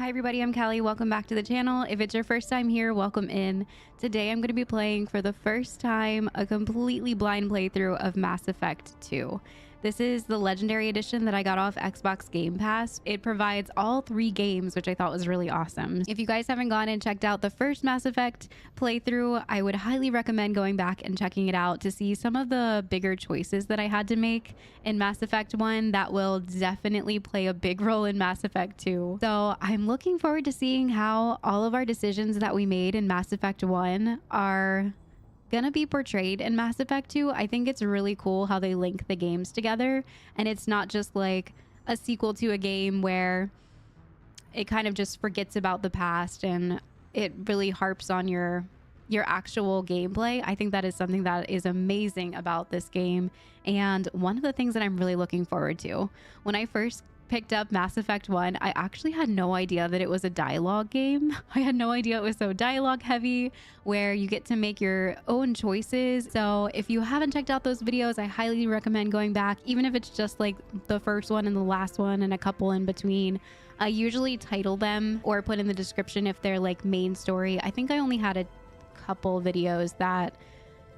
Hi everybody, I'm Callie. Welcome back to the channel. If it's your first time here, welcome in. Today I'm going to be playing for the first time a completely blind playthrough of Mass Effect 2. This is the Legendary Edition that I got off Xbox Game Pass. It provides all 3 games, which I thought was really awesome. If you guys haven't gone and checked out the first Mass Effect playthrough, I would highly recommend going back and checking it out to see some of the bigger choices that I had to make in Mass Effect 1 that will definitely play a big role in Mass Effect 2. So I'm looking forward to seeing how all of our decisions that we made in Mass Effect 1 are gonna be portrayed in Mass Effect 2. I think it's really cool how they link the games together, and it's not just like a sequel to a game where it kind of just forgets about the past and it really harps on your actual gameplay. I think that is something that is amazing about this game, and one of the things that I'm really looking forward to. When I first picked up Mass Effect 1, I actually had no idea that it was a dialogue game. I had no idea it was so dialogue heavy, where you get to make your own choices. So if you haven't checked out those videos, I highly recommend going back, even if it's just like the first one and the last one and a couple in between. I usually title them or put in the description if they're like main story. I think I only had a couple videos that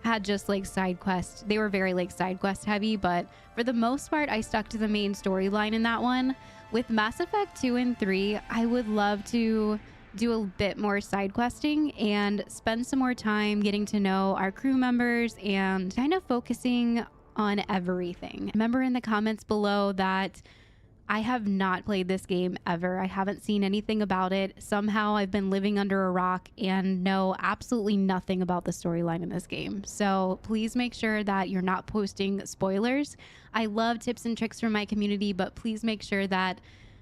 had just like side quests. They were very like side quest heavy, but for the most part I stuck to the main storyline in that one. With Mass Effect 2 and 3, I would love to do a bit more side questing and spend some more time getting to know our crew members and kind of focusing on everything. Remember in the comments below that I have not played this game ever. I haven't seen anything about it. Somehow I've been living under a rock and know absolutely nothing about the storyline in this game. So please make sure that you're not posting spoilers. I love tips and tricks from my community, but please make sure that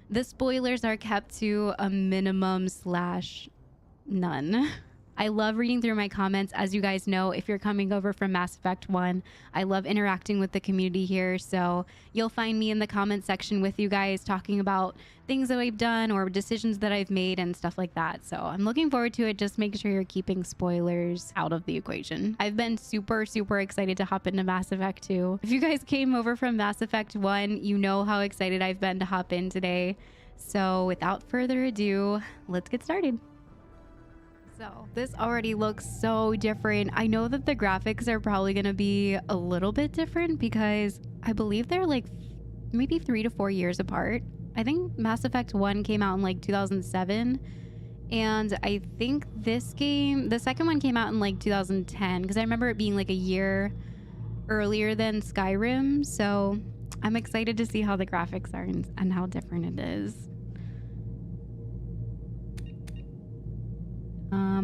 the spoilers are kept to a minimum / none. I love reading through my comments. As you guys know, if you're coming over from Mass Effect 1, I love interacting with the community here. So you'll find me in the comment section with you guys talking about things that I've done or decisions that I've made and stuff like that. So I'm looking forward to it. Just make sure you're keeping spoilers out of the equation. I've been super excited to hop into Mass Effect 2. If you guys came over from Mass Effect 1, you know how excited I've been to hop in today. So without further ado, let's get started. So this already looks so different. I know that the graphics are probably going to be a little bit different because I believe they're like maybe 3 to 4 years apart. I think Mass Effect 1 came out in like 2007, and I think this game, the second one, came out in like 2010 because I remember it being like a year earlier than Skyrim. So I'm excited to see how the graphics are and how different it is.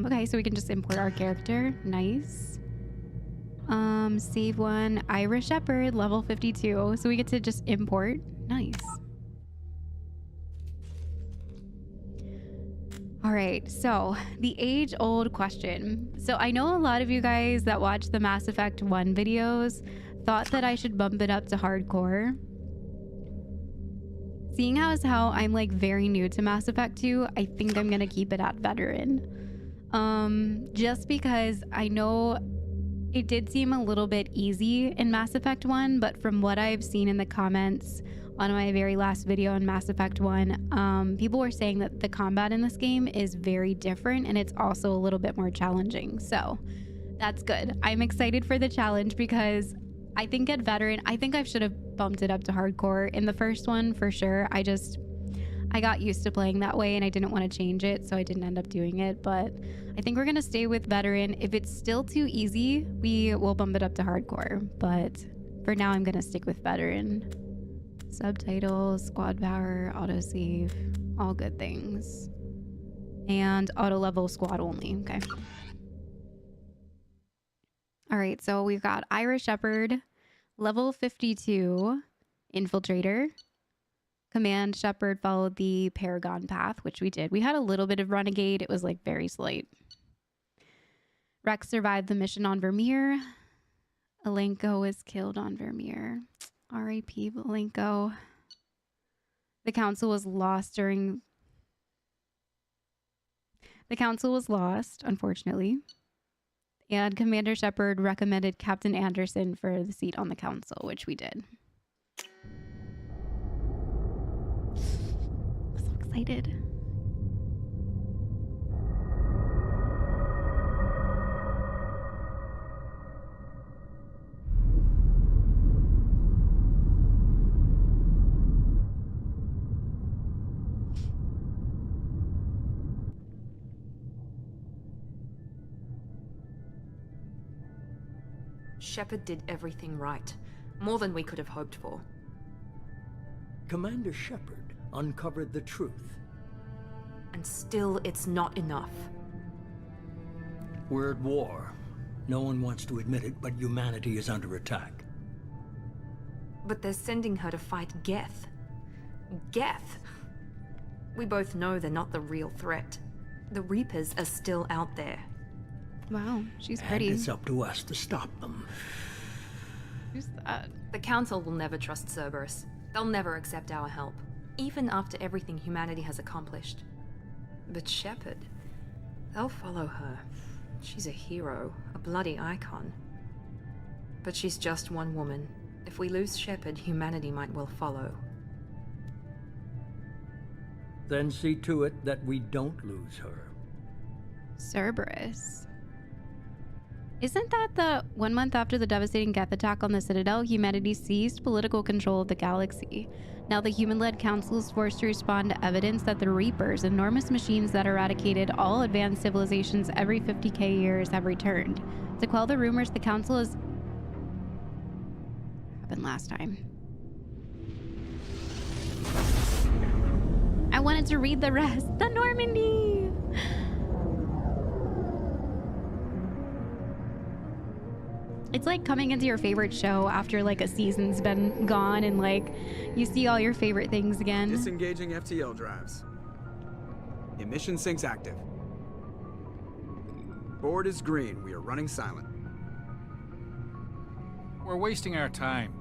Okay, so we can just import our character. Nice. Save one. Ira Shepherd, level 52. So we get to just import. Nice. All right, so the age-old question. So I know a lot of you guys that watch the Mass Effect 1 videos thought that I should bump it up to hardcore. Seeing as how I'm like very new to Mass Effect 2, I think I'm gonna keep it at veteran. Just because I know it did seem a little bit easy in Mass Effect 1, but from what I've seen in the comments on my very last video in Mass Effect 1, people were saying that the combat in this game is very different and it's also a little bit more challenging. So that's good. I'm excited for the challenge because I think at veteran, I think I should have bumped it up to hardcore in the first one for sure. I got used to playing that way and I didn't want to change it, so I didn't end up doing it. But I think we're going to stay with veteran. If it's still too easy, we will bump it up to hardcore. But for now, I'm going to stick with veteran. Subtitles, squad power, autosave, all good things. And auto level squad only. Okay. All right, so we've got Ira Shepherd, level 52, infiltrator. Command Shepherd followed the Paragon path, which we did. We had a little bit of renegade. It was like very slight. Rex survived the mission on Vermeer. Alenko was killed on Vermeer. R.I.P. Alenko. The council was lost, unfortunately. And Commander Shepherd recommended Captain Anderson for the seat on the council, which we did. I'm so excited. Shepard did everything right. More than we could have hoped for. Commander Shepard uncovered the truth. And still, it's not enough. We're at war. No one wants to admit it, but humanity is under attack. But they're sending her to fight Geth. Geth! We both know they're not the real threat. The Reapers are still out there. Wow, she's pretty. And it's up to us to stop them. Who's that? The Council will never trust Cerberus. They'll never accept our help, even after everything humanity has accomplished. But Shepard, they'll follow her. She's a hero, a bloody icon. But she's just one woman. If we lose Shepard, humanity might well follow. Then see to it that we don't lose her. Cerberus. Isn't that the 1 month after the devastating Geth attack on the Citadel, humanity seized political control of the galaxy? Now the human-led council is forced to respond to evidence that the Reapers, enormous machines that eradicated all advanced civilizations every 50k years, have returned. To quell the rumors, the council has... happened last time. I wanted to read the rest. The Normandy! It's like coming into your favorite show after like a season's been gone and like you see all your favorite things again. Disengaging FTL drives. Emission sinks active. Board is green. We are running silent. We're wasting our time.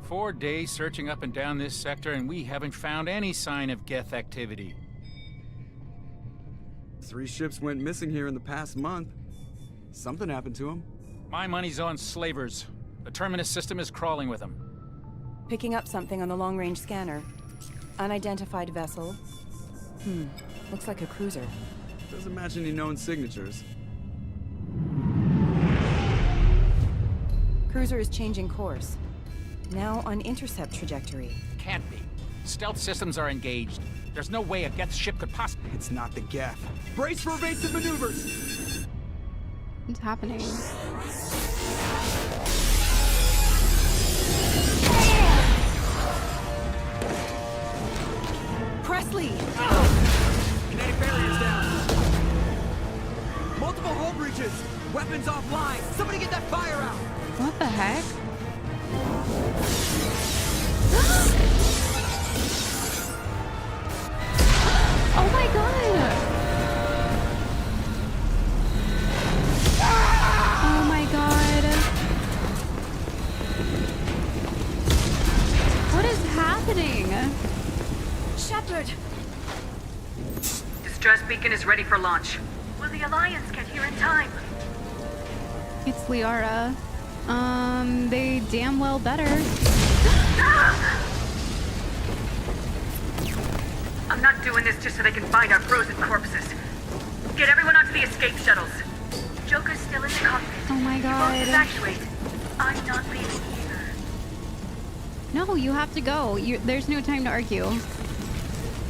4 days searching up and down this sector and we haven't found any sign of Geth activity. 3 ships went missing here in the past month. Something happened to them. My money's on slavers. The Terminus system is crawling with them. Picking up something on the long-range scanner. Unidentified vessel. Looks like a cruiser. Doesn't match any known signatures. Cruiser is changing course. Now on intercept trajectory. Can't be. Stealth systems are engaged. There's no way a Geth ship could possibly... It's not the Geth. Brace for evasive maneuvers! What's happening? Presley! Kinetic barriers down. Multiple hull breaches. Weapons offline. Somebody get that fire out. What the heck? Oh my god! Oh my god. What is happening? Shepard! Distress beacon is ready for launch. Will the Alliance get here in time? It's Liara. They damn well better. I'm not doing this just so they can find our frozen corpses. Get everyone onto the escape shuttles. Joker's still in the cockpit. Oh my You god. won't evacuate. I'm not leaving either. No, you have to go. There's no time to argue.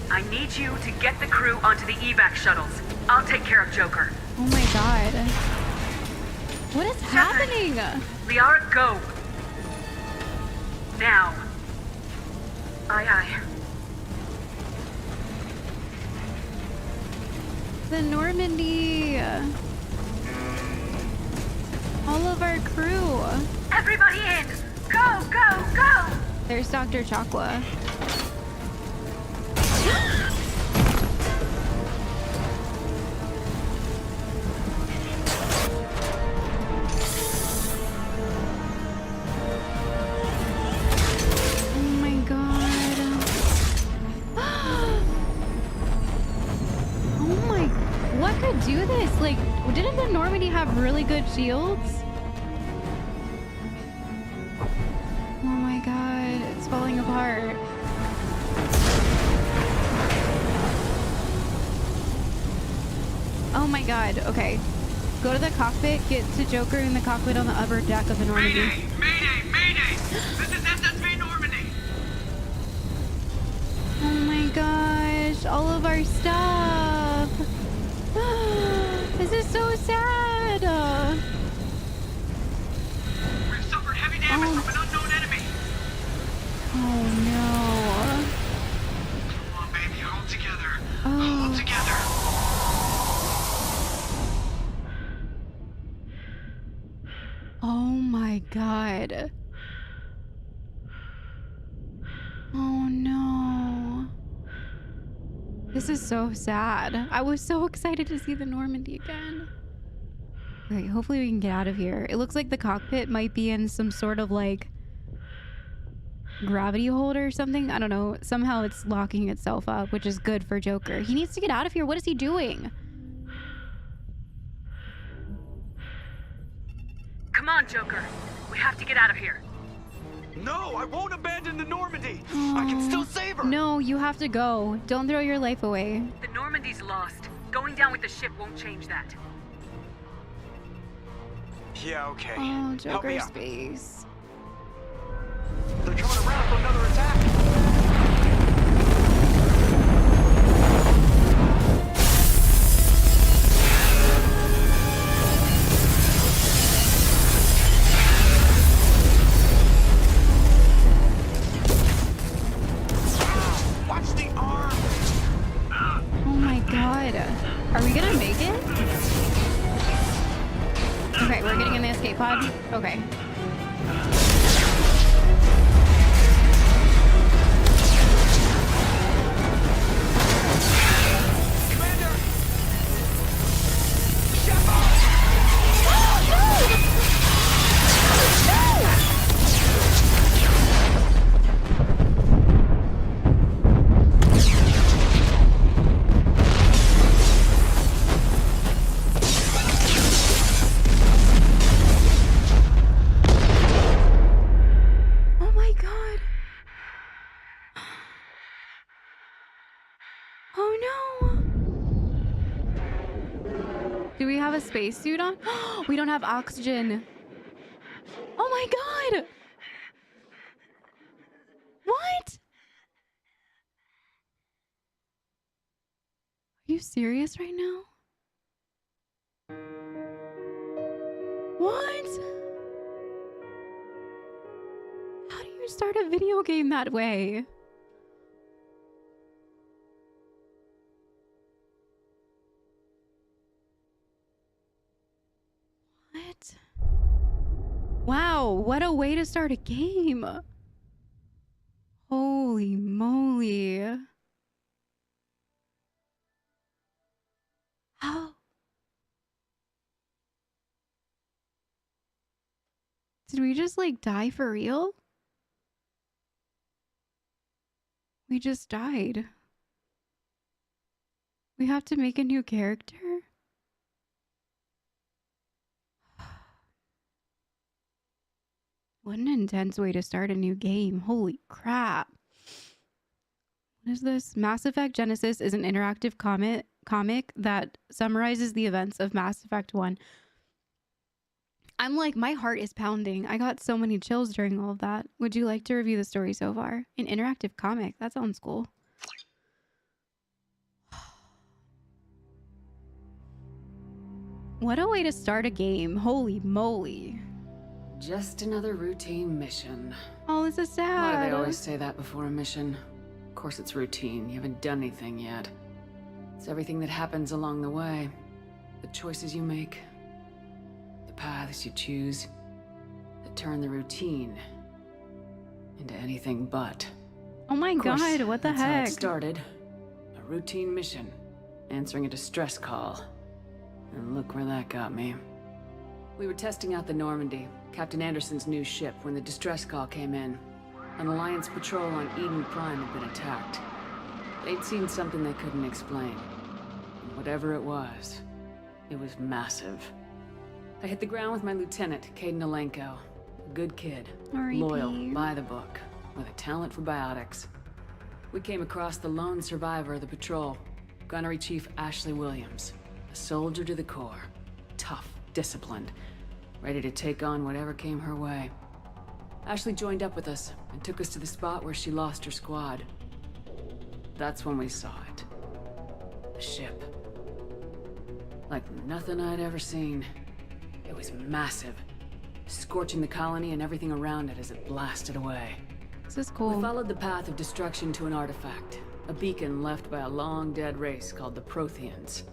I need you to get the crew onto the evac shuttles. I'll take care of Joker. Oh my god. What is happening? Liara, go. Now. Aye, aye. The Normandy. All of our crew. Everybody in. Go, go, go. There's Dr. Chakwa. Oh my god. Oh my, what could do this? Like, didn't the Normandy have really good shields? Oh my god, it's falling apart. Oh my god, okay. Go to the cockpit, get to Joker in the cockpit on the upper deck of the Normandy. Mayday! Mayday! Mayday! This is SSV Normandy! Oh my gosh, all of our stuff. This is so sad. We've damage from an unknown enemy. Oh no. Come on, baby, hold together. Oh. Hold together. Oh my god. Oh no. This is so sad. I was so excited to see the Normandy again. Alright, hopefully we can get out of here. It looks like the cockpit might be in some sort of like gravity holder or something. I don't know. Somehow it's locking itself up, which is good for Joker. He needs to get out of here. What is he doing? Come on, Joker. We have to get out of here. No, I won't abandon the Normandy. I can still save her. No, you have to go. Don't throw your life away. The Normandy's lost. Going down with the ship won't change that. Yeah, okay. Oh, Help me Joker out. space. They're coming around for another attack. Watch the arm. Oh my god. Are we gonna make it? Okay, we're getting in the escape pod. Okay. Commander. Oh my god. Oh no. Do we have a spacesuit on? We don't have oxygen. Oh my god. What? Are you serious right now? What? How do you start a video game that way? What? Wow, what a way to start a game. Holy moly. How? Did we just like die for real? We just died. We have to make a new character? What an intense way to start a new game. Holy crap. What is this? Mass Effect Genesis is an interactive comic that summarizes the events of Mass Effect 1. I'm like, my heart is pounding. I got so many chills during all of that. Would you like to review the story so far? An interactive comic. That sounds cool. What a way to start a game. Holy moly. Just another routine mission. Oh, this is sad. Why do they always say that before a mission? Of course it's routine. You haven't done anything yet. It's everything that happens along the way. The choices you make. The paths you choose. That turn the routine into anything but. Oh my Of course, god, what the that's how heck? it started. A routine mission. Answering a distress call. And look where that got me. We were testing out the Normandy, Captain Anderson's new ship, when the distress call came in. An Alliance patrol on Eden Prime had been attacked. They'd seen something they couldn't explain. And whatever it was massive. I hit the ground with my lieutenant, Caden Alenko. A good kid, R.I.P. loyal, by the book, with a talent for biotics. We came across the lone survivor of the patrol, Gunnery Chief Ashley Williams. A soldier to the core. Tough, disciplined, ready to take on whatever came her way. Ashley joined up with us and took us to the spot where she lost her squad. That's when we saw it. The ship. Like nothing I'd ever seen. It was massive. scorching the colony and everything around it as it blasted away. This is We cool. followed the path of destruction to an artifact, a beacon left by a long-dead race called the Protheans.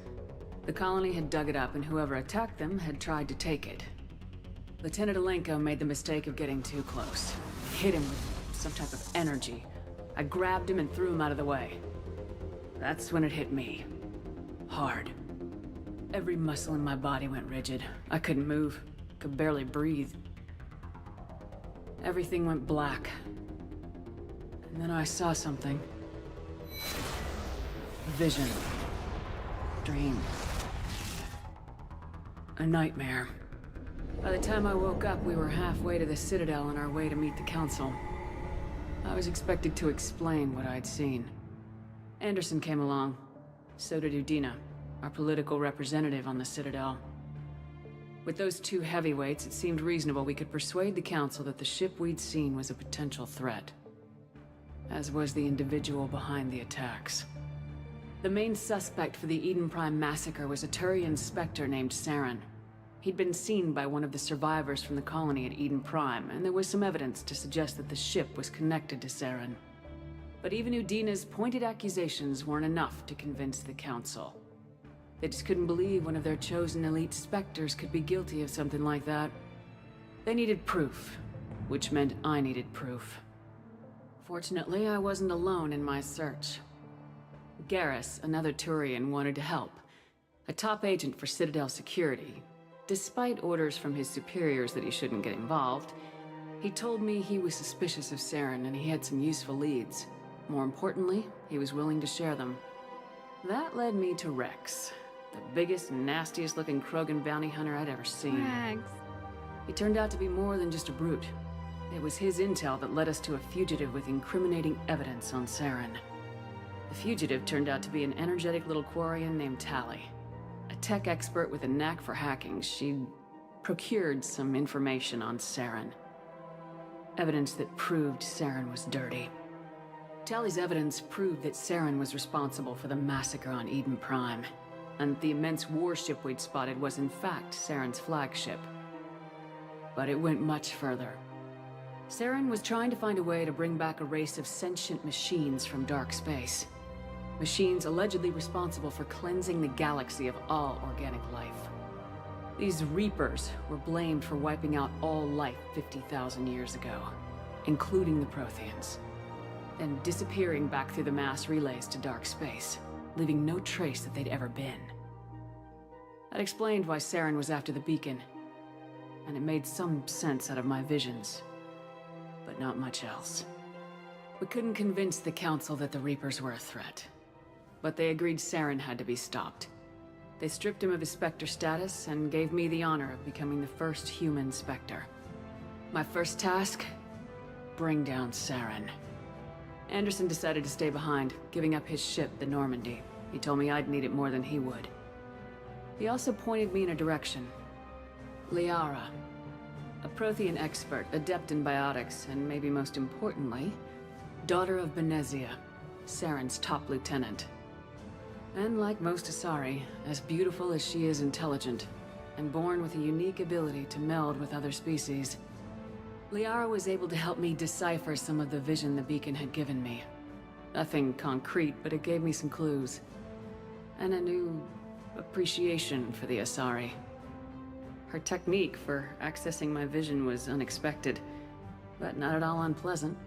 The colony had dug it up, and whoever attacked them had tried to take it. Lieutenant Alenko made the mistake of getting too close. Hit him with some type of energy. I grabbed him and threw him out of the way. That's when it hit me. Hard. Every muscle in my body went rigid. I couldn't move. Could barely breathe. Everything went black. And then I saw something. Vision. Dream. A nightmare. By the time I woke up, we were halfway to the Citadel on our way to meet the Council. I was expected to explain what I'd seen. Anderson came along. So did Udina, our political representative on the Citadel. With those two heavyweights, it seemed reasonable we could persuade the Council that the ship we'd seen was a potential threat. As was the individual behind the attacks. The main suspect for the Eden Prime massacre was a Turian Spectre named Saren. He'd been seen by one of the survivors from the colony at Eden Prime, and there was some evidence to suggest that the ship was connected to Saren. But even Udina's pointed accusations weren't enough to convince the Council. They just couldn't believe one of their chosen elite Spectres could be guilty of something like that. They needed proof, which meant I needed proof. Fortunately, I wasn't alone in my search. Garrus, another Turian, wanted to help. A top agent for Citadel security. Despite orders from his superiors that he shouldn't get involved, he told me he was suspicious of Saren and he had some useful leads. More importantly, he was willing to share them. That led me to Rex, the biggest, nastiest looking Krogan bounty hunter I'd ever seen. Rex. He turned out to be more than just a brute. It was his intel that led us to a fugitive with incriminating evidence on Saren. The fugitive turned out to be an energetic little Quarian named Tali. A tech expert with a knack for hacking, she'd procured some information on Saren. Evidence that proved Saren was dirty. Tali's evidence proved that Saren was responsible for the massacre on Eden Prime, and the immense warship we'd spotted was in fact Saren's flagship. But it went much further. Saren was trying to find a way to bring back a race of sentient machines from dark space. Machines allegedly responsible for cleansing the galaxy of all organic life. These Reapers were blamed for wiping out all life 50,000 years ago, including the Protheans, then disappearing back through the mass relays to dark space, leaving no trace that they'd ever been. That explained why Saren was after the beacon, and it made some sense out of my visions, but not much else. We couldn't convince the Council that the Reapers were a threat. But they agreed Saren had to be stopped. They stripped him of his Spectre status and gave me the honor of becoming the first human Spectre. My first task? Bring down Saren. Anderson decided to stay behind, giving up his ship, the Normandy. He told me I'd need it more than he would. He also pointed me in a direction. Liara. A Prothean expert, adept in biotics, and maybe most importantly, daughter of Benezia, Saren's top lieutenant. And like most Asari, as beautiful as she is intelligent, and born with a unique ability to meld with other species. Liara was able to help me decipher some of the vision the beacon had given me. Nothing concrete, but it gave me some clues. And a new appreciation for the Asari. Her technique for accessing my vision was unexpected, but not at all unpleasant.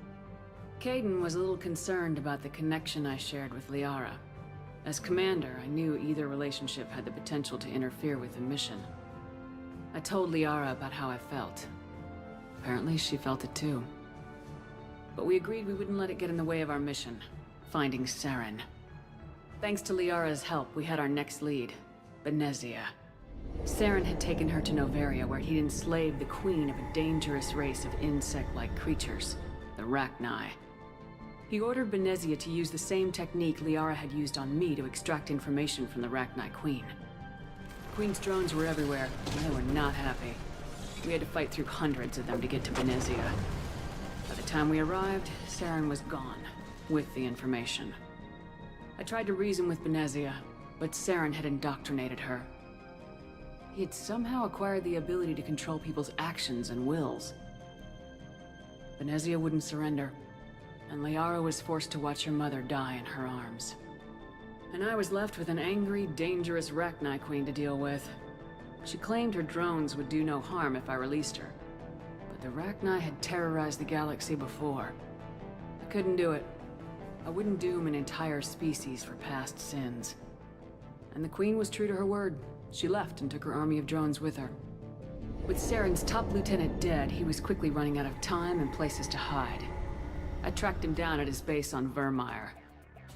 Caden was a little concerned about the connection I shared with Liara. As commander, I knew either relationship had the potential to interfere with the mission. I told Liara about how I felt. Apparently, she felt it too. But we agreed we wouldn't let it get in the way of our mission, finding Saren. Thanks to Liara's help, we had our next lead, Benezia. Saren had taken her to Noveria, where he'd enslaved the queen of a dangerous race of insect-like creatures, the Rachni. He ordered Benezia to use the same technique Liara had used on me to extract information from the Rachni Queen. The Queen's drones were everywhere, and they were not happy. We had to fight through hundreds of them to get to Benezia. By the time we arrived, Saren was gone, with the information. I tried to reason with Benezia, but Saren had indoctrinated her. he had somehow acquired the ability to control people's actions and wills. Venezia wouldn't surrender, and Liara was forced to watch her mother die in her arms. And I was left with an angry, dangerous Rachni Queen to deal with. She claimed her drones would do no harm if I released her. But the Rachni had terrorized the galaxy before. I couldn't do it. I wouldn't doom an entire species for past sins. And the Queen was true to her word. She left and took her army of drones with her. With Saren's top lieutenant dead, he was quickly running out of time and places to hide. I tracked him down at his base on Vermeer,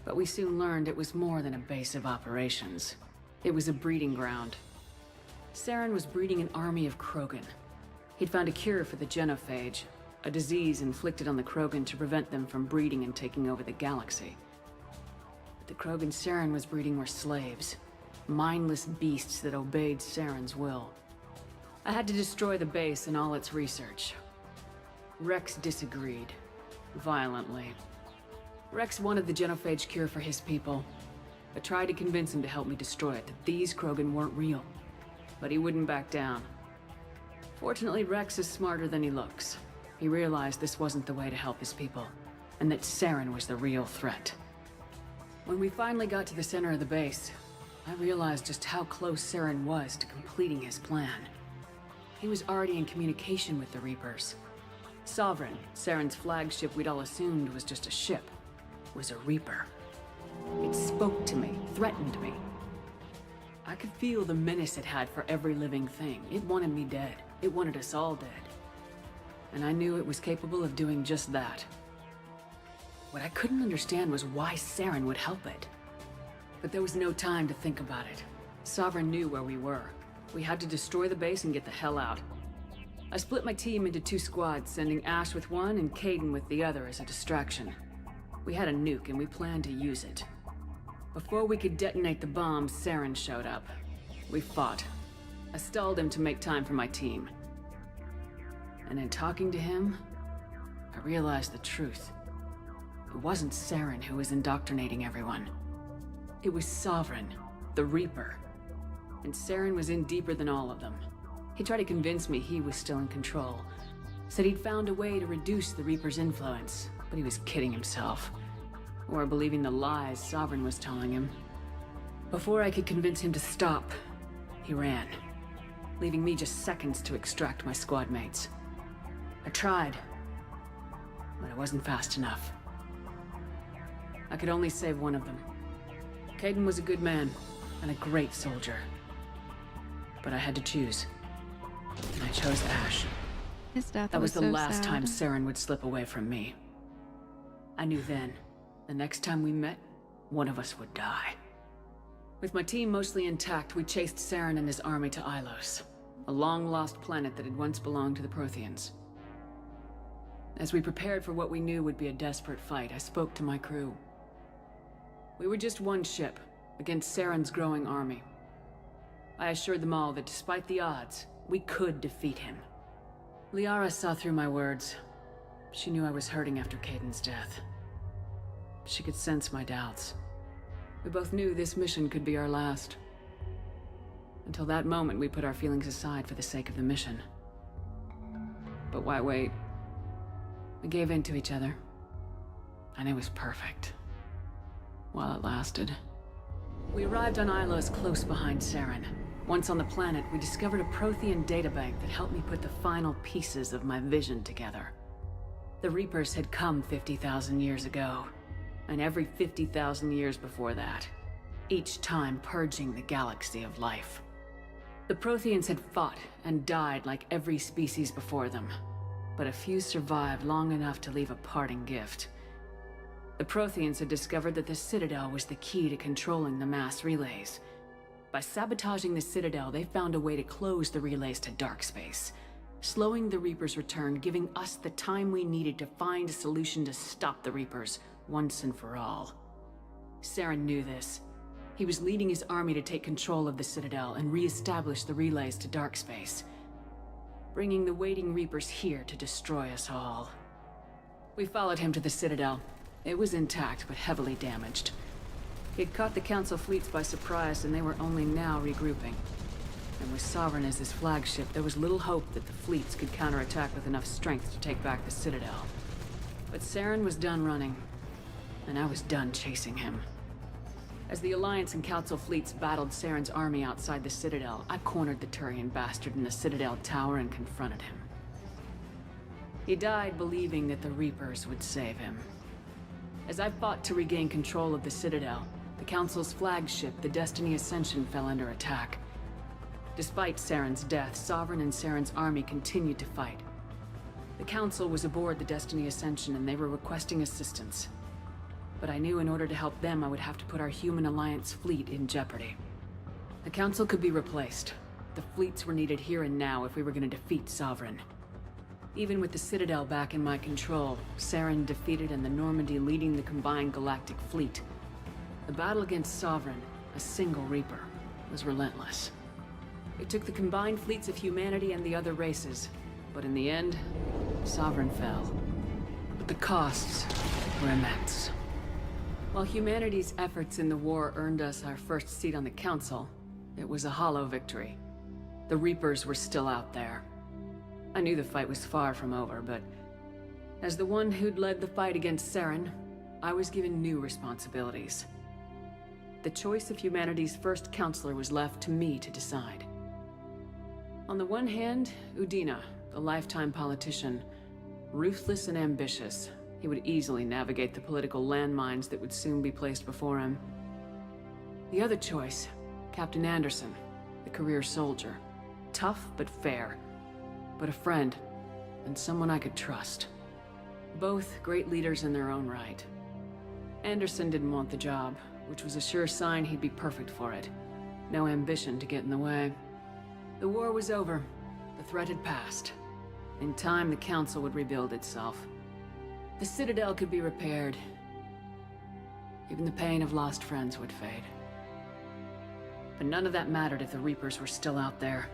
but we soon learned it was more than a base of operations. It was a breeding ground. Saren was breeding an army of Krogan. He'd found a cure for the genophage, a disease inflicted on the Krogan to prevent them from breeding and taking over the galaxy. But the Krogan Saren was breeding were slaves, mindless beasts that obeyed Saren's will. I had to destroy the base and all its research. Rex disagreed, violently. Rex wanted the genophage cure for his people. I tried to convince him to help me destroy it, that these Krogan weren't real. But he wouldn't back down. Fortunately, Rex is smarter than he looks. He realized this wasn't the way to help his people, and that Saren was the real threat. When we finally got to the center of the base, I realized just how close Saren was to completing his plan. He was already in communication with the Reapers. Sovereign, Saren's flagship we'd all assumed was just a ship, was a Reaper. It spoke to me, threatened me. I could feel the menace it had for every living thing. It wanted me dead. It wanted us all dead. And I knew it was capable of doing just that. What I couldn't understand was why Saren would help it. But there was no time to think about it. Sovereign knew where we were. We had to destroy the base and get the hell out. I split my team into 2 squads, sending Ash with one and Caden with the other as a distraction. We had a nuke and we planned to use it. Before we could detonate the bomb, Saren showed up. We fought. I stalled him to make time for my team. And in talking to him, I realized the truth. It wasn't Saren who was indoctrinating everyone. It was Sovereign, the Reaper. And Saren was in deeper than all of them. He tried to convince me he was still in control. Said he'd found a way to reduce the Reaper's influence, but he was kidding himself. Or believing the lies Sovereign was telling him. Before I could convince him to stop, he ran, leaving me just seconds to extract my squad mates. I tried, but I wasn't fast enough. I could only save one of them. Caden was a good man, and a great soldier. But I had to choose. And I chose Ash. His death That was the so last sad. time Saren would slip away from me. I knew then, the next time we met, one of us would die. With my team mostly intact, we chased Saren and his army to Ilos, a long-lost planet that had once belonged to the Protheans. As we prepared for what we knew would be a desperate fight, I spoke to my crew. We were just one ship, against Saren's growing army. I assured them all that despite the odds, we could defeat him. Liara saw through my words. She knew I was hurting after Caden's death. She could sense my doubts. We both knew this mission could be our last. Until that moment, we put our feelings aside for the sake of the mission. But why wait? We gave in to each other. And it was perfect. While it lasted. We arrived on Ilos close behind Saren. Once on the planet, we discovered a Prothean databank that helped me put the final pieces of my vision together. The Reapers had come 50,000 years ago, and every 50,000 years before that, each time purging the galaxy of life. The Protheans had fought and died like every species before them, but a few survived long enough to leave a parting gift. The Protheans had discovered that the Citadel was the key to controlling the mass relays. By sabotaging the Citadel, they found a way to close the relays to dark space, slowing the Reapers' return, giving us the time we needed to find a solution to stop the Reapers once and for all. Saren knew this. He was leading his army to take control of the Citadel and re-establish the relays to dark space, bringing the waiting Reapers here to destroy us all. We followed him to the Citadel. It was intact, but heavily damaged. He'd caught the Council fleets by surprise, and they were only now regrouping. And with Sovereign as his flagship, there was little hope that the fleets could counterattack with enough strength to take back the Citadel. But Saren was done running, and I was done chasing him. As the Alliance and Council fleets battled Saren's army outside the Citadel, I cornered the Turian bastard in the Citadel tower and confronted him. He died believing that the Reapers would save him. As I fought to regain control of the Citadel, the Council's flagship, the Destiny Ascension, fell under attack. Despite Saren's death, Sovereign and Saren's army continued to fight. The Council was aboard the Destiny Ascension and they were requesting assistance. But I knew in order to help them, I would have to put our human Alliance fleet in jeopardy. The Council could be replaced. The fleets were needed here and now if we were going to defeat Sovereign. Even with the Citadel back in my control, Saren defeated and the Normandy leading the combined galactic fleet. The battle against Sovereign, a single Reaper, was relentless. It took the combined fleets of humanity and the other races, but in the end, Sovereign fell. But the costs were immense. While humanity's efforts in the war earned us our first seat on the Council, it was a hollow victory. The Reapers were still out there. I knew the fight was far from over, but as the one who'd led the fight against Saren, I was given new responsibilities. The choice of humanity's first counselor was left to me to decide. On the one hand, Udina, the lifetime politician, ruthless and ambitious. He would easily navigate the political landmines that would soon be placed before him. The other choice, Captain Anderson, the career soldier. Tough but fair, but a friend, and someone I could trust. Both great leaders in their own right. Anderson didn't want the job, which was a sure sign he'd be perfect for it. No ambition to get in the way. The war was over. The threat had passed. In time, the Council would rebuild itself. The Citadel could be repaired. Even the pain of lost friends would fade. But none of that mattered if the Reapers were still out there.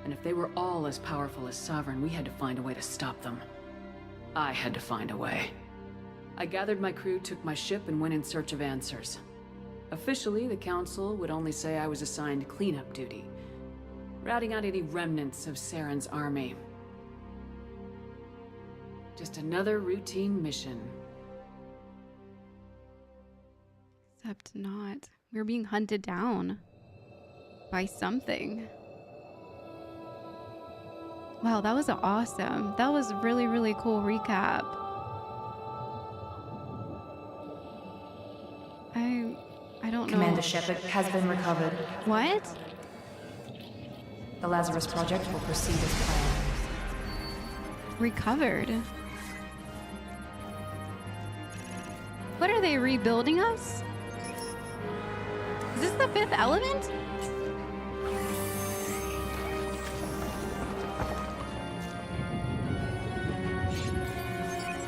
And if they were all as powerful as Sovereign, we had to find a way to stop them. I had to find a way. I gathered my crew, took my ship, and went in search of answers. Officially, the Council would only say I was assigned cleanup duty, routing out any remnants of Saren's army. Just another routine mission. Except not. We're being hunted down by something. Wow, that was awesome. That was really, really cool recap. I don't know. Commander Shepard has been recovered. What? The Lazarus Project will proceed as planned. Recovered? What are they rebuilding us? Is this the fifth element?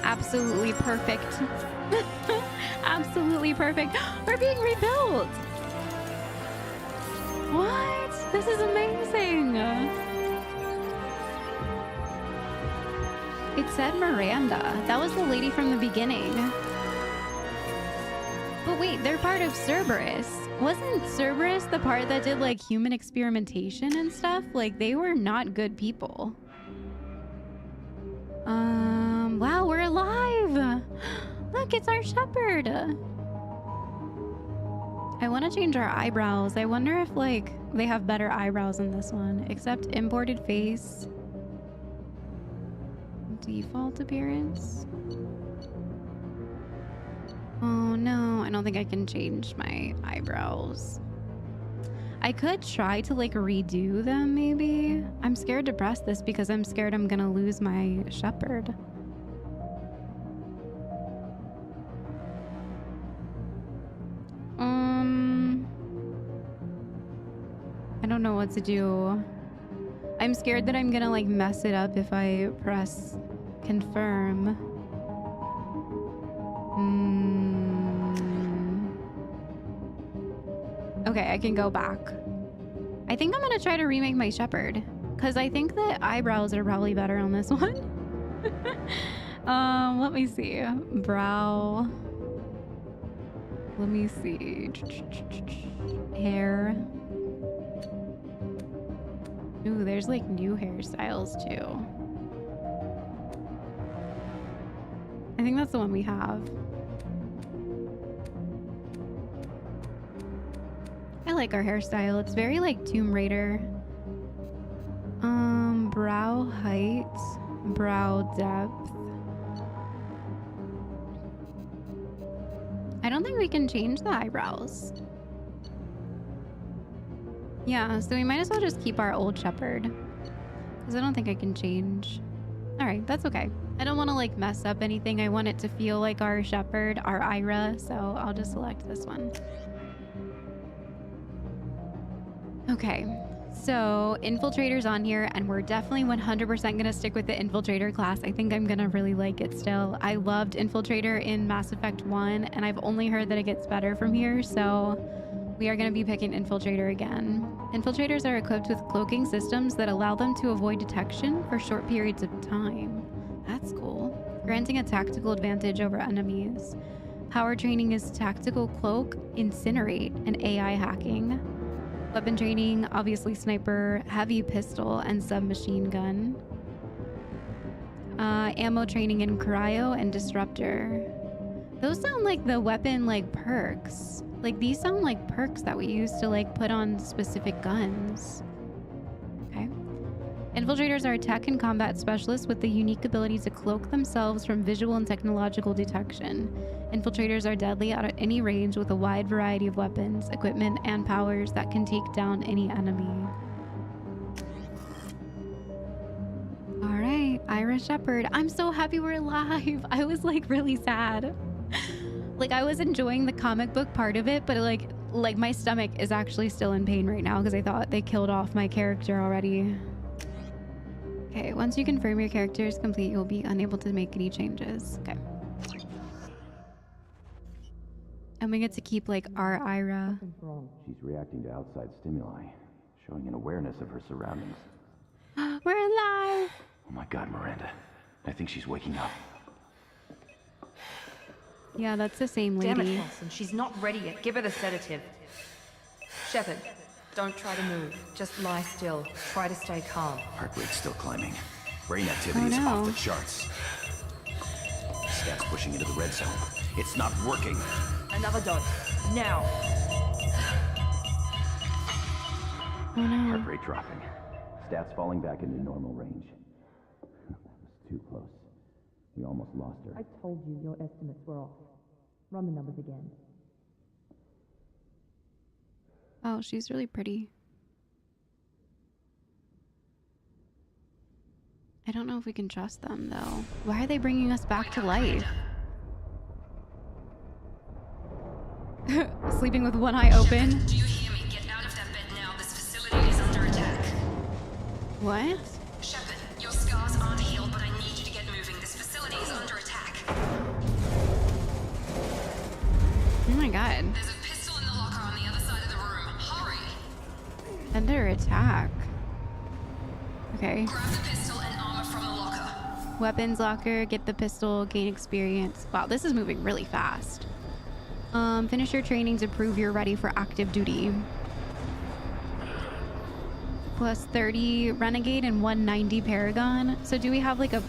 Absolutely perfect. Absolutely perfect. We're being rebuilt. What? This is amazing. It said Miranda. That was the lady from the beginning. But wait, they're part of Cerberus. Wasn't Cerberus the part that did like human experimentation and stuff? Like they were not good people. Wow, we're alive. Look, it's our shepherd. I want to change our eyebrows. I wonder if like they have better eyebrows in this one, except imported face. Default appearance. Oh no, I don't think I can change my eyebrows. I could try to like redo them maybe. I'm scared to press this because I'm scared I'm gonna lose my shepherd. I don't know what to do. I'm scared that I'm gonna like mess it up if I press confirm. Okay, I can go back. I think I'm gonna try to remake my shepherd because I think the eyebrows are probably better on this one. Let me see. Brow. Let me see. Hair. Ooh, there's like new hairstyles too. I think that's the one we have. I like our hairstyle. It's very like Tomb Raider. Brow height, brow depth. I don't think we can change the eyebrows. Yeah, so we might as well just keep our old shepherd, because I don't think I can change. All right, that's okay. I don't want to like mess up anything. I want it to feel like our shepherd, our Ira, so I'll just select this one. Okay, so Infiltrator's on here, and we're definitely 100% gonna stick with the Infiltrator class. I think I'm gonna really like it still. I loved Infiltrator in Mass Effect 1, and I've only heard that it gets better from here, so we are gonna be picking Infiltrator again. Infiltrators are equipped with cloaking systems that allow them to avoid detection for short periods of time. That's cool. Granting a tactical advantage over enemies. Power training is Tactical Cloak, Incinerate, and AI hacking. Weapon training, obviously sniper, heavy pistol, and submachine gun. Ammo training in cryo and disruptor. Those sound like the weapon like perks. Like these sound like perks that we use to like put on specific guns. Okay. Infiltrators are tech and combat specialists with the unique ability to cloak themselves from visual and technological detection. Infiltrators are deadly at any range with a wide variety of weapons, equipment, and powers that can take down any enemy. All right, Ira Shepherd. I'm so happy we're alive. I was like really sad. Like I was enjoying the comic book part of it, but like my stomach is actually still in pain right now because I thought they killed off my character already. Okay, once you confirm your character is complete, you'll be unable to make any changes. Okay. And we get to keep like our Ira. She's reacting to outside stimuli, showing an awareness of her surroundings. We're alive! Oh my god, Miranda. I think she's waking up. Yeah, that's the same lady. Damn it, Wilson. She's not ready yet. Give her the sedative. Shepard, don't try to move. Just lie still. Try to stay calm. Heart rate's still climbing. Brain activity is off the charts. Stats pushing into the red zone. It's not working. Another dose. Now. Oh no. Heart rate dropping. Stats falling back into normal range. That was too close. We almost lost her. I told you your estimates were off. Run the numbers again. Oh, she's really pretty. I don't know if we can trust them, though. Why are they bringing us back to life? Sleeping with one eye open. Shepard, do you hear me? Get out of that bed now. This facility is under attack. What? Shepard, your scars aren't healed, but I need you to get moving. This facility is under attack. Oh my god. There's a pistol in the locker on the other side of the room. Hurry! Under attack. Okay. Grab the pistol and armor from the locker. Weapons locker, get the pistol, gain experience. Wow, this is moving really fast. Finish your training to prove you're ready for active duty. Plus 30 Renegade and 190 Paragon. So do we have like a...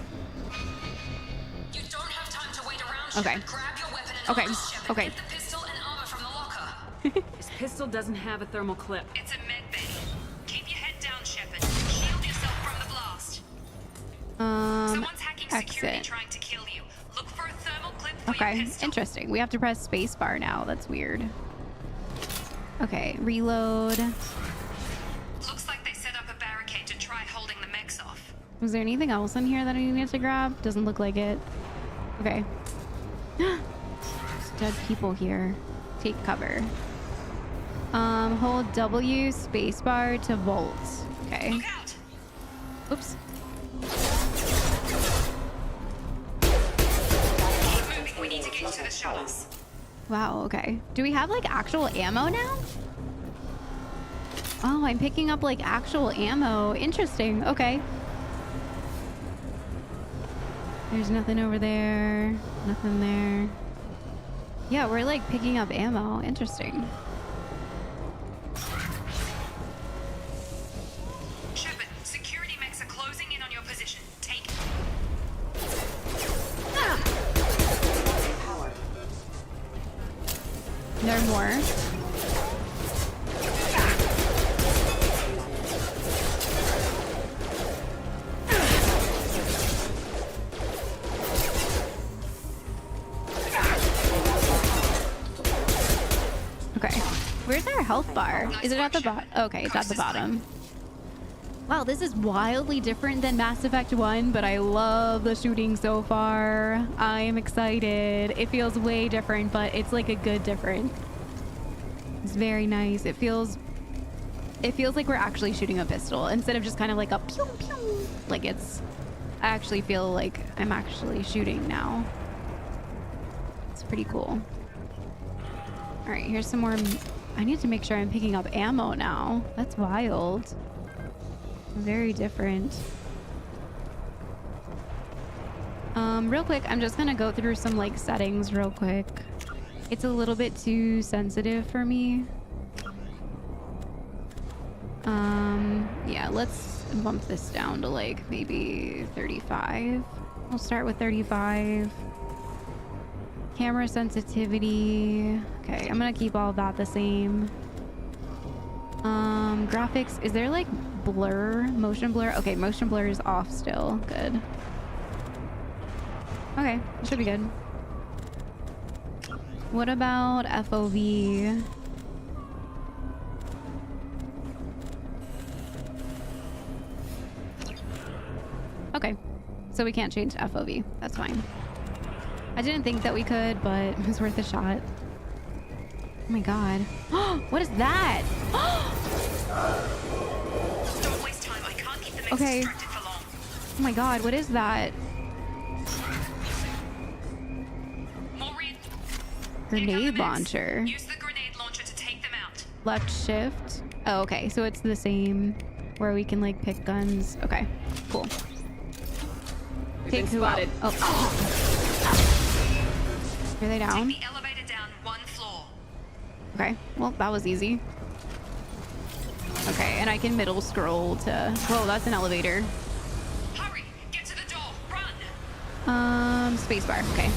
You don't have time to wait around, Okay. Shepard. Grab your weapon and Okay. armor, Shepard. Okay. Get the pistol and armor from the locker. This pistol doesn't have a thermal clip. It's a med bay. Keep your head down, Shepard. Shield yourself from the blast. Someone's hacking security exit. trying to kill you. Look for a thermal clip for your Okay, pistol. interesting. We have to press spacebar now. That's weird. Okay, reload. Looks like they set up a barricade to try holding the mechs off. Was there anything else in here that I needed to grab? Doesn't look like it. Okay. There's dead people here. Take cover. Hold W spacebar to vault. Okay. Look out! Oops. Keep moving. We need to get to the shuttles. Wow, okay. Do we have like actual ammo now? Oh, I'm picking up like actual ammo. Interesting. Okay. There's nothing over there. Nothing there. Yeah, we're like picking up ammo. Interesting. Shepard, There are more. Okay. Where's our health bar? Is it at the bottom? Okay, it's at the bottom. Wow, this is wildly different than Mass Effect 1, but I love the shooting so far. I am excited. It feels way different, but it's like a good different. It's very nice. It feels like we're actually shooting a pistol instead of just kind of like a pew pew. Like it's, I actually feel like I'm actually shooting now. It's pretty cool. All right, here's some more. I need to make sure I'm picking up ammo now. That's wild. Very different. Real quick, I'm just gonna go through some like settings real quick. It's a little bit too sensitive for me. Yeah, let's bump this down to like maybe 35. We'll start with 35. Camera sensitivity. Okay, I'm gonna keep all of that the same. Graphics, is there like blur, motion blur? Okay, motion blur is off still. Good. Okay, it should be good. What about FOV? Okay, so we can't change FOV. That's fine. I didn't think that we could, but it was worth a shot. Oh my god. What is that? Don't waste time. I can't keep the mix Okay. distracted for long. Oh my god, what is that? Grenade launcher. Use the grenade launcher to take them out. Left shift. Oh, okay. So it's the same where we can like pick guns. Okay, cool. Take who out? Oh. Are they down? Take the elevator down 1 floor. Okay, well, that was easy. Okay, and I can middle scroll to... Whoa, that's an elevator. Hurry, get to the door, run. Spacebar, okay.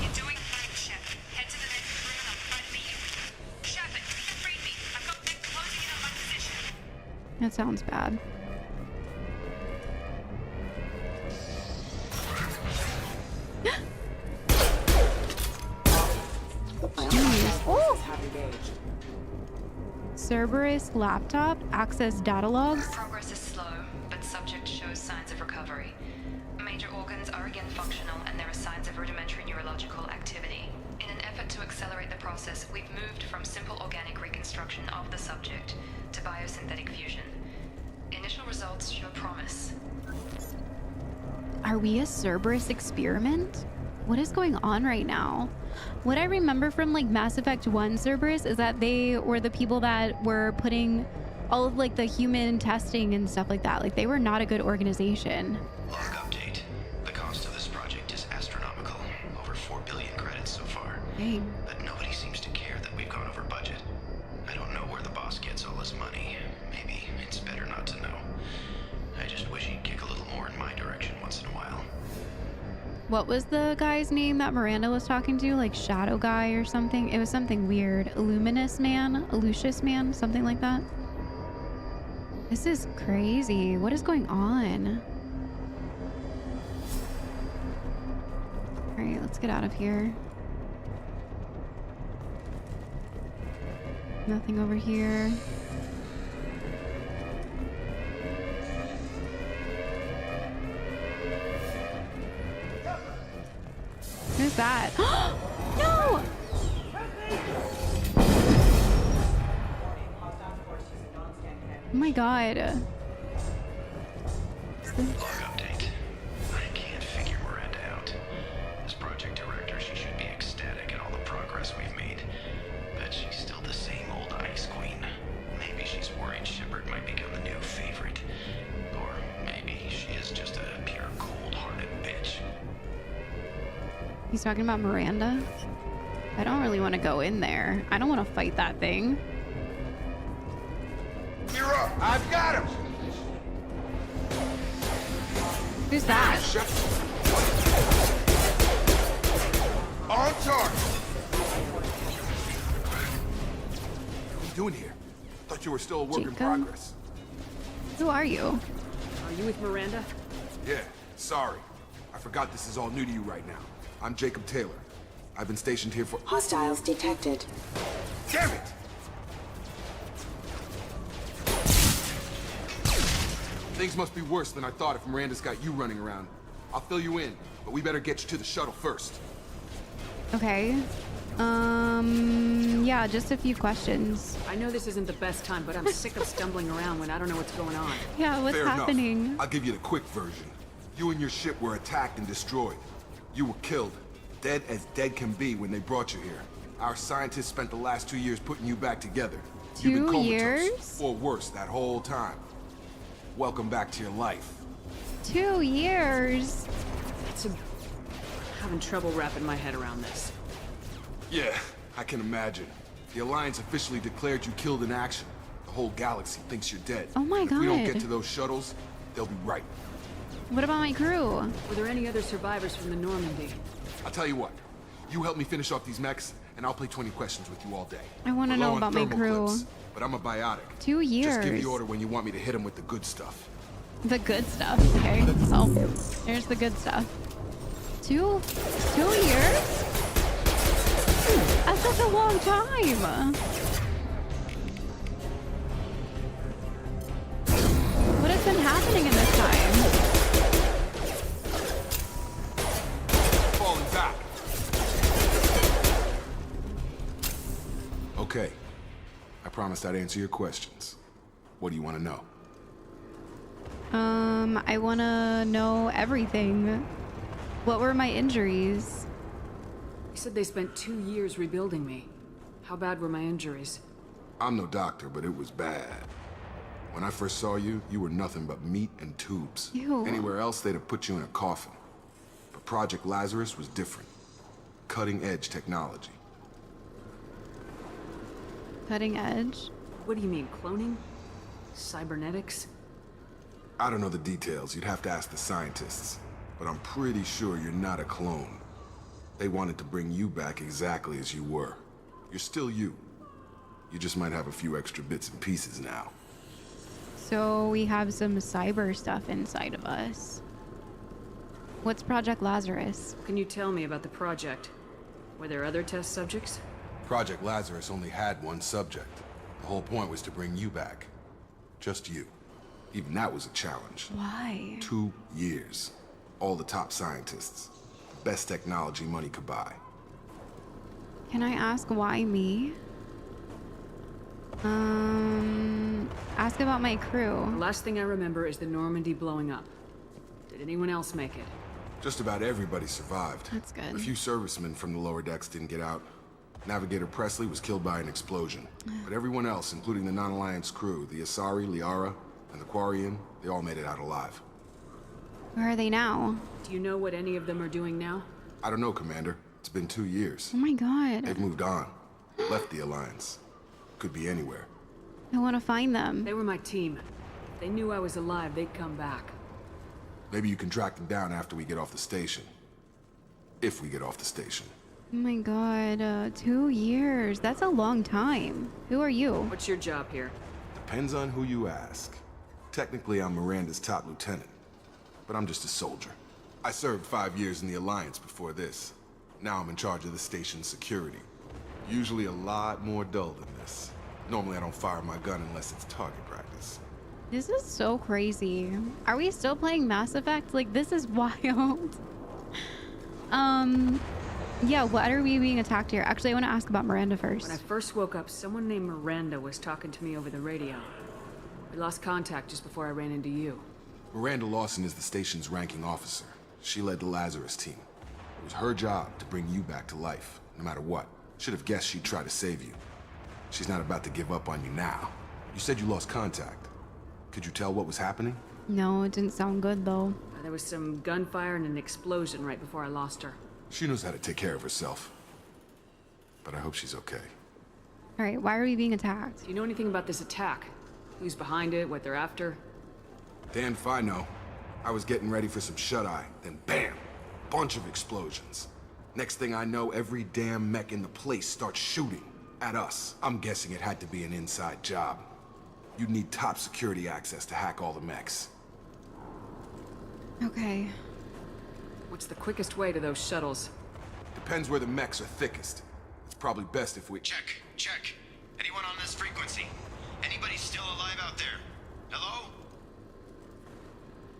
You're doing fine, Shep. Head to the next room and I'll try to meet you. Shepard, read me. I've got them closing in on my position. That sounds bad. Cerberus laptop, access data logs. Progress is slow, but subject shows signs of recovery. Major organs are again functional, and there are signs of rudimentary neurological activity. In an effort to accelerate the process, we've moved from simple organic reconstruction of the subject to biosynthetic fusion. Initial results show promise. Are we a Cerberus experiment? What is going on right now? What I remember from like Mass Effect 1 Cerberus is that they were the people that were putting all of like the human testing and stuff like that. Like they were not a good organization. Log update. The cost of this project is astronomical. Over 4 billion credits so far. Dang. But nobody seems to care that we've gone over budget. I don't know where the boss gets all his money. Maybe it's better not to know. I just wish he'd kick a little more in my direction once in a while. What was the guy's name that Miranda was talking to? Like Shadow Guy or something? It was something weird. Illusive Man, something like that. This is crazy. What is going on? All right, let's get out of here. Nothing over here. Who's that? No! Oh my god. Log update. I can't figure Miranda out. As project director, she should be ecstatic at all the progress we've made. But she's still the same old ice queen. Maybe she's worried Shepard might become the new favorite. Or maybe she is just a pure cold-hearted bitch. He's talking about Miranda? I don't really want to go in there. I don't want to fight that thing. You're up. I've got him. Who's that? On target. Thought you were still a work in Jacob? progress. Who are you? Are you with Miranda? Yeah, sorry. I forgot this is all new to you right now. I'm Jacob Taylor. I've been stationed here for— Hostiles detected. Damn it! Things must be worse than I thought if Miranda's got you running around. I'll fill you in, but we better get you to the shuttle first. Okay. Yeah, just a few questions. I know this isn't the best time, but I'm sick of stumbling around when I don't know what's going on. Yeah, what's Fair happening? enough. I'll give you the quick version. You and your ship were attacked and destroyed. You were killed, dead as dead can be when they brought you here. Our scientists spent the last 2 years putting you back together. You've been 2 comatose, years? or worse, that whole time. Welcome back to your life. 2 years? I'm having trouble wrapping my head around this. Yeah, I can imagine. The Alliance officially declared you killed in action. The whole galaxy thinks you're dead. Oh my If we don't God. get to those shuttles, they'll be right. What about my crew? Were there any other survivors from the Normandy? I'll tell you what. You help me finish off these mechs, and I'll play 20 questions with you all day. I want to We're low know on about my thermal crew. clips, but I'm a biotic. 2 years. Just give the order when you want me to hit them with the good stuff. The good stuff. Okay. Oh, here's the good stuff. 2 years? That's such a long time. What has been happening in this time? Falling back. Okay. I promised I'd answer your questions. What do you want to know? I want to know everything. What were my injuries? You said they spent 2 years rebuilding me. How bad were my injuries? I'm no doctor, but it was bad. When I first saw you, you were nothing but meat and tubes. Ew. Anywhere else, they'd have put you in a coffin. But Project Lazarus was different. Cutting-edge technology. Cutting edge? What do you mean, cloning? Cybernetics? I don't know the details. You'd have to ask the scientists. But I'm pretty sure you're not a clone. They wanted to bring you back exactly as you were. You're still you. You just might have a few extra bits and pieces now. So we have some cyber stuff inside of us. What's Project Lazarus? Can you tell me about the project? Were there other test subjects? Project Lazarus only had one subject. The whole point was to bring you back. Just you. Even that was a challenge. Why? 2 years. All the top scientists. Best technology money could buy. Can I ask why me? Ask about my The crew. last thing I remember is the Normandy blowing up. Did anyone else make it? Just about everybody survived. That's good. A few servicemen from the lower decks didn't get out. Navigator Presley was killed by an explosion. But everyone else, including the non-Alliance crew, the Asari, Liara, and the Quarian, they all made it out alive. Where are they now? Do you know what any of them are doing now? I don't know, Commander. It's been 2 years. Oh my god. They've moved on. Left the Alliance. Could be anywhere. I want to find them. They were my team. If they knew I was alive, they'd come back. Maybe you can track them down after we get off the station. If we get off the station. Oh my god. 2 years. That's a long time. Who are you? What's your job here? Depends on who you ask. Technically, I'm Miranda's top lieutenant. But I'm just a soldier. I served 5 years in the Alliance before this. Now I'm in charge of the station's security. Usually a lot more dull than this. Normally I don't fire my gun unless it's target practice. This is so crazy. Are we still playing Mass Effect? Like, this is wild. Yeah, why are we being attacked here? Actually, I want to ask about Miranda first. When I first woke up, someone named Miranda was talking to me over the radio. We lost contact just before I ran into you. Miranda Lawson is the station's ranking officer. She led the Lazarus team. It was her job to bring you back to life, no matter what. Should have guessed she'd try to save you. She's not about to give up on you now. You said you lost contact. Could you tell what was happening? No, it didn't sound good though. There was some gunfire and an explosion right before I lost her. She knows how to take care of herself. But I hope she's okay. All right, why are we being attacked? Do you know anything about this attack? Who's behind it, what they're after? Damn if I know. I was getting ready for some shut-eye, then bam! Bunch of explosions. Next thing I know, every damn mech in the place starts shooting at us. I'm guessing it had to be an inside job. You'd need top security access to hack all the mechs. Okay. What's the quickest way to those shuttles? Depends where the mechs are thickest. It's probably best if we... Check. Anyone on this frequency? Anybody still alive out there? Hello?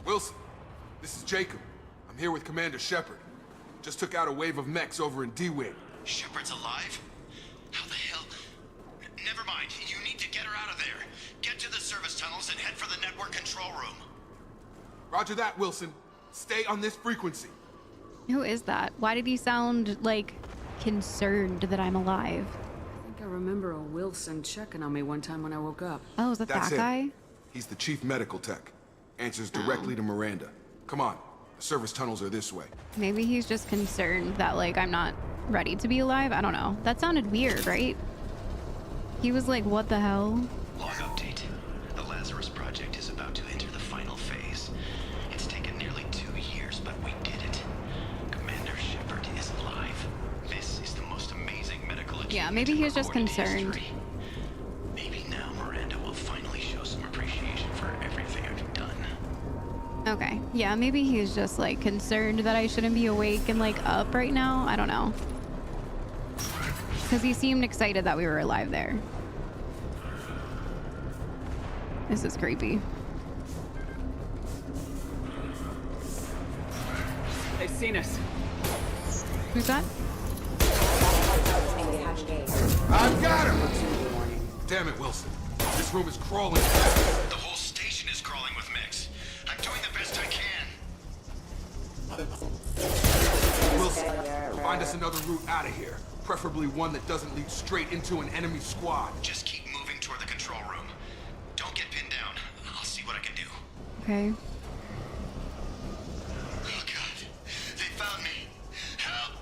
Wilson, this is Jacob. I'm here with Commander Shepard. Just took out a wave of mechs over in D-Wing. Shepard's alive? How the hell? Never mind. You need to get her out of there. Get to the service tunnels and head for the network control room. Roger that, Wilson. Stay on this frequency. Who is that? Why did he sound like concerned that I'm alive? I think I remember a Wilson checking on me one time when I woke up. Oh, is that That's that guy? him. He's the chief medical tech. Answers directly to Miranda. Come on. The service tunnels are this way. Maybe he's just concerned that, like, I'm not ready to be alive. I don't know. That sounded weird, right? He was like, what the hell? Log update. The Lazarus Project is about to enter the final phase. It's taken nearly 2 years, but we did it. Commander Shepard is alive. This is the most amazing medical achievement. Yeah, maybe he was just concerned. History. Maybe now Miranda will finally show some appreciation for everything I've done. Okay. Yeah, maybe he's just like concerned that I shouldn't be awake and like up right now. I don't know. Because he seemed excited that we were alive there. This is creepy. They've seen us. Who's that? I've got him! Damn it, Wilson. This room is crawling. The whole station is crawling with mechs. I'm doing the best I can. Wilson, find us another route out of here. Preferably one that doesn't lead straight into an enemy squad. Just keep moving toward the control room. Don't get pinned down. I'll see what I can do. Okay. Oh God, they found me. Help!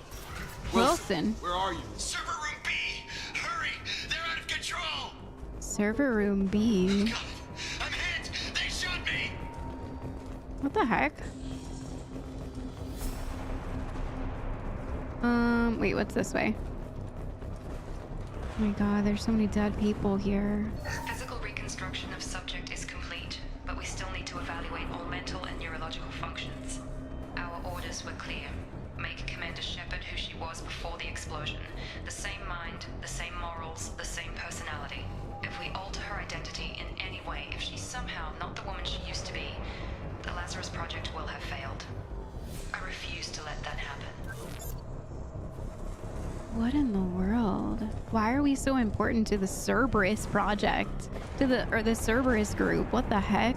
Wilson. Where are you? Server room B! Hurry! They're out of control! Server room B. God, I'm hit! They shot me! What the heck? Wait, what's this way? Oh my god, there's so many dead people here. Physical reconstruction of subject is complete, but we still need to evaluate all mental and neurological functions. Our orders were clear. Make Commander Shepard who she was before the explosion. The same mind, the same morals, the same personality. If we alter her identity in any way, if she's somehow not the woman she used to be, the Lazarus Project will have failed. I refuse to let that happen. What in the world? Why are we so important to the Cerberus project? To the Cerberus group? What the heck?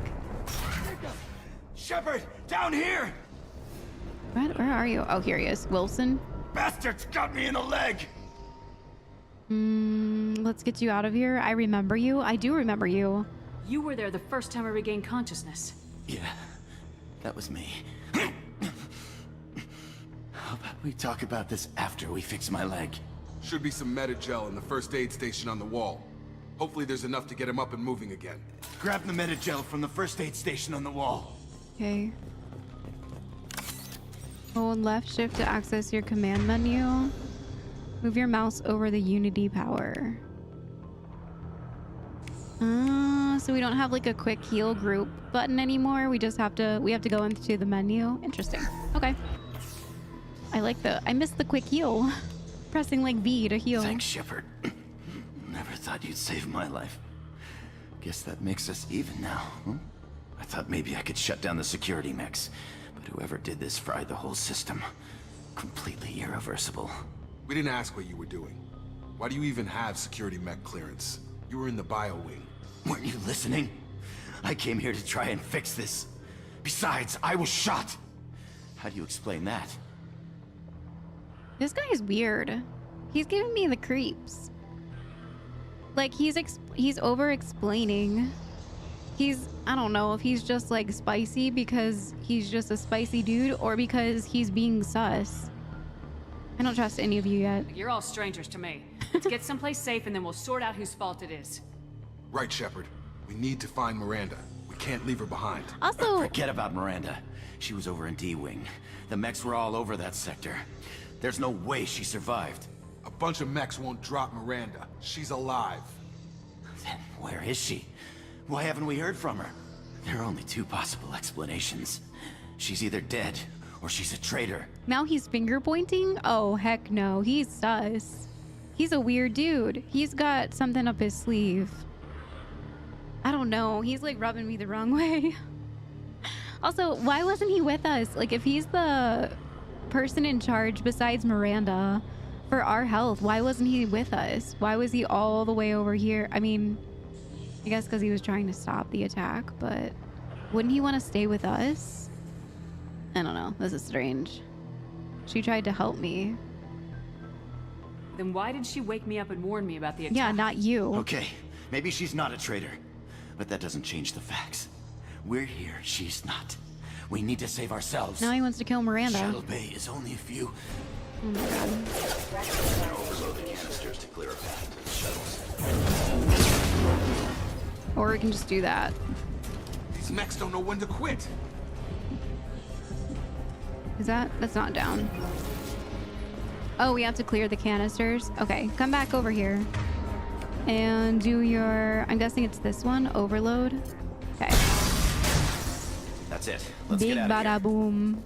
Shepard, down here! What? Where are you? Oh, here he is. Wilson? Bastards got me in the leg! Let's get you out of here. I remember you. I do remember you. You were there the first time I regained consciousness. Yeah, that was me. How about we talk about this after we fix my leg? Should be some Metagel in the first aid station on the wall. Hopefully there's enough to get him up and moving again. Grab the Metagel from the first aid station on the wall. Okay. Hold left shift to access your command menu. Move your mouse over the Unity power. So we don't have like a quick heal group button anymore. We just have to go into the menu. Interesting. Okay. I missed the quick heal. Pressing like V to heal. Thanks, Shepard. Never thought you'd save my life. Guess that makes us even now, huh? I thought maybe I could shut down the security mechs, but whoever did this fried the whole system. Completely irreversible. We didn't ask what you were doing. Why do you even have security mech clearance? You were in the bio wing. Weren't you listening? I came here to try and fix this. Besides, I was shot. How do you explain that? This guy is weird. He's giving me the creeps. Like he's over explaining. I don't know if he's just like spicy because he's just a spicy dude or because he's being sus. I don't trust any of you yet. You're all strangers to me. Let's get someplace safe and then we'll sort out whose fault it is. Right, Shepard. We need to find Miranda. We can't leave her behind. Also, forget about Miranda. She was over in D-Wing. The mechs were all over that sector. There's no way she survived. A bunch of mechs won't drop Miranda. She's alive. Then where is she? Why haven't we heard from her? There are only two possible explanations. She's either dead, or she's a traitor. Now he's finger pointing? Oh, heck no. He's sus. He's a weird dude. He's got something up his sleeve. I don't know. He's like rubbing me the wrong way. Also, why wasn't he with us? Like, if he's the person in charge besides Miranda for our health, why wasn't he with us? Why was he all the way over here? I mean, I guess because he was trying to stop the attack, but wouldn't he want to stay with us? I don't know. This is strange. She tried to help me. Then why did she wake me up and warn me about the attack? Yeah, not you. Okay, maybe she's not a traitor, but that doesn't change the facts. We're here, she's not. We need to save ourselves. Now he wants to kill Miranda. Shuttle Bay is only a few. Oh my god. Overload the canisters to clear a path to the shuttles. Or we can just do that. These mechs don't know when to quit. Is that's not down. Oh, we have to clear the canisters. Okay, come back over here. And do your, I'm guessing it's this one, overload. Okay. That's it. Let's Big get out of bada here. boom.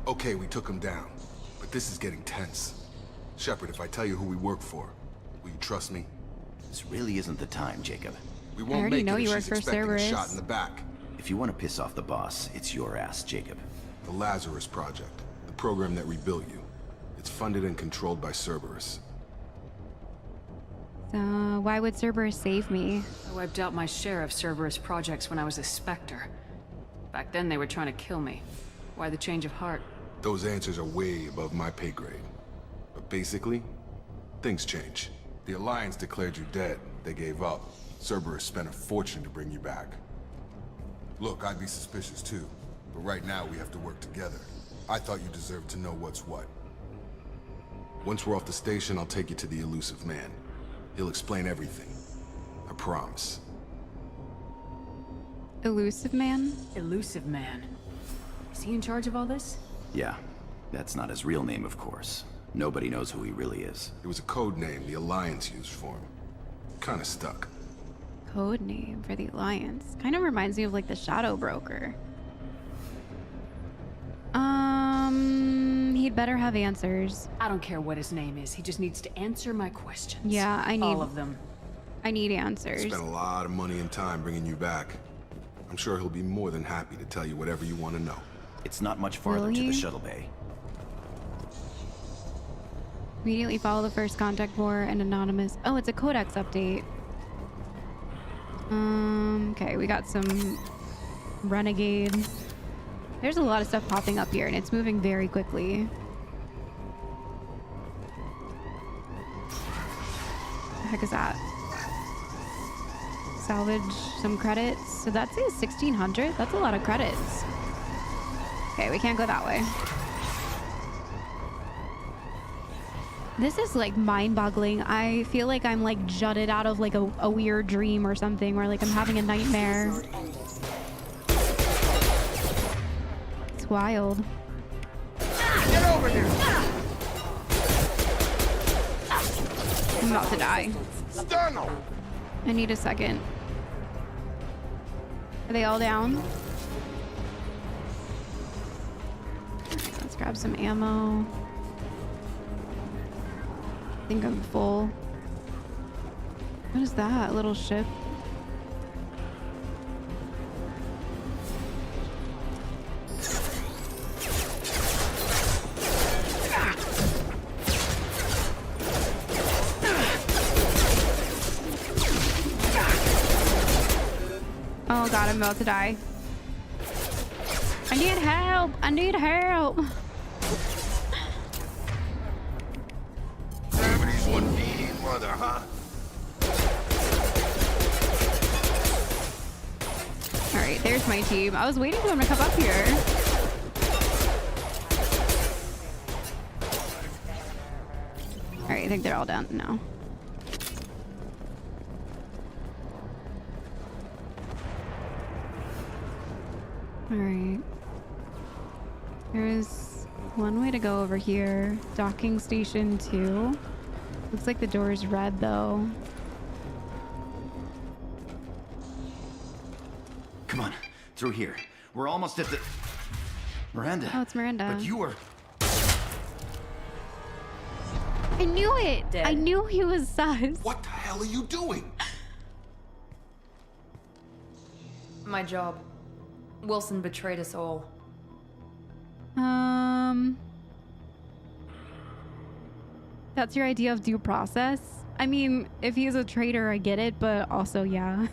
Okay, we took him down. But this is getting tense. Shepard, if I tell you who we work for, will you trust me? This really isn't the time, Jacob. We I won't already make know it if you work she's for expecting a Cerberus. shot in the back. If you want to piss off the boss, it's your ass, Jacob. The Lazarus Project, the program that rebuilt you. It's funded and controlled by Cerberus. So why would Cerberus save me? I wiped out my share of Cerberus projects when I was a Spectre. Back then they were trying to kill me. Why the change of heart? Those answers are way above my pay grade. But basically, things change. The Alliance declared you dead. They gave up. Cerberus spent a fortune to bring you back. Look, I'd be suspicious too. But right now we have to work together. I thought you deserved to know what's what. Once we're off the station, I'll take you to the Illusive Man. He'll explain everything. I promise. Illusive Man? Illusive Man. Is he in charge of all this? Yeah, that's not his real name, of course. Nobody knows who he really is. It was a code name the Alliance used for him. Kinda stuck. Code name for the Alliance. Kind of reminds me of like the Shadow Broker. He'd better have answers. I don't care what his name is. He just needs to answer my questions. Yeah, I need all of them. I need answers. Spent a lot of money and time bringing you back. I'm sure he'll be more than happy to tell you whatever you want to know. It's not much farther to the shuttle bay. Immediately follow the first contact for an anonymous. Oh, it's a codex update. Okay, we got some renegade. There's a lot of stuff popping up here, and it's moving very quickly. What the heck is that? Salvage some credits. So that says 1,600. That's a lot of credits. Okay, we can't go that way. This is like mind-boggling. I feel like I'm like jutted out of like a weird dream or something, or like I'm having a nightmare. It's wild. Get over there! I'm about to die. Stun him! I need a second. Are they all down? Let's grab some ammo. I think I'm full. What is that? A little ship? Oh god, I'm about to die. I need help! I need help! Gravity's one needy mother, huh? Alright, there's my team. I was waiting for them to come up here. Alright, I think they're all down now. Alright. There's one way to go over here. Docking station 2. Looks like the door is red though. Through here. We're almost at the... Miranda. Oh, it's Miranda. But you were... I knew it! Dead. I knew he was sus. What the hell are you doing? My job. Wilson betrayed us all. That's your idea of due process? I mean, if he's a traitor, I get it, but also, yeah.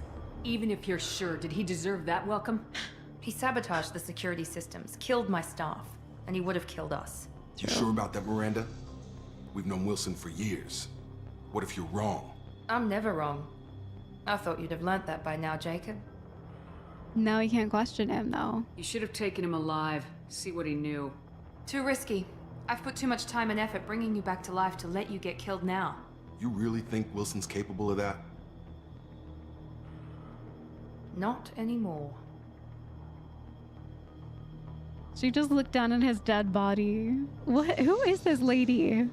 Even if you're sure, did he deserve that welcome? He sabotaged the security systems, killed my staff, and he would have killed us. You sure about that, Miranda? We've known Wilson for years. What if you're wrong? I'm never wrong. I thought you'd have learnt that by now, Jacob. Now we can't question him, though. You should have taken him alive, see what he knew. Too risky. I've put too much time and effort bringing you back to life to let you get killed now. You really think Wilson's capable of that? Not anymore. She just looked down at his dead body. What? Who is this lady?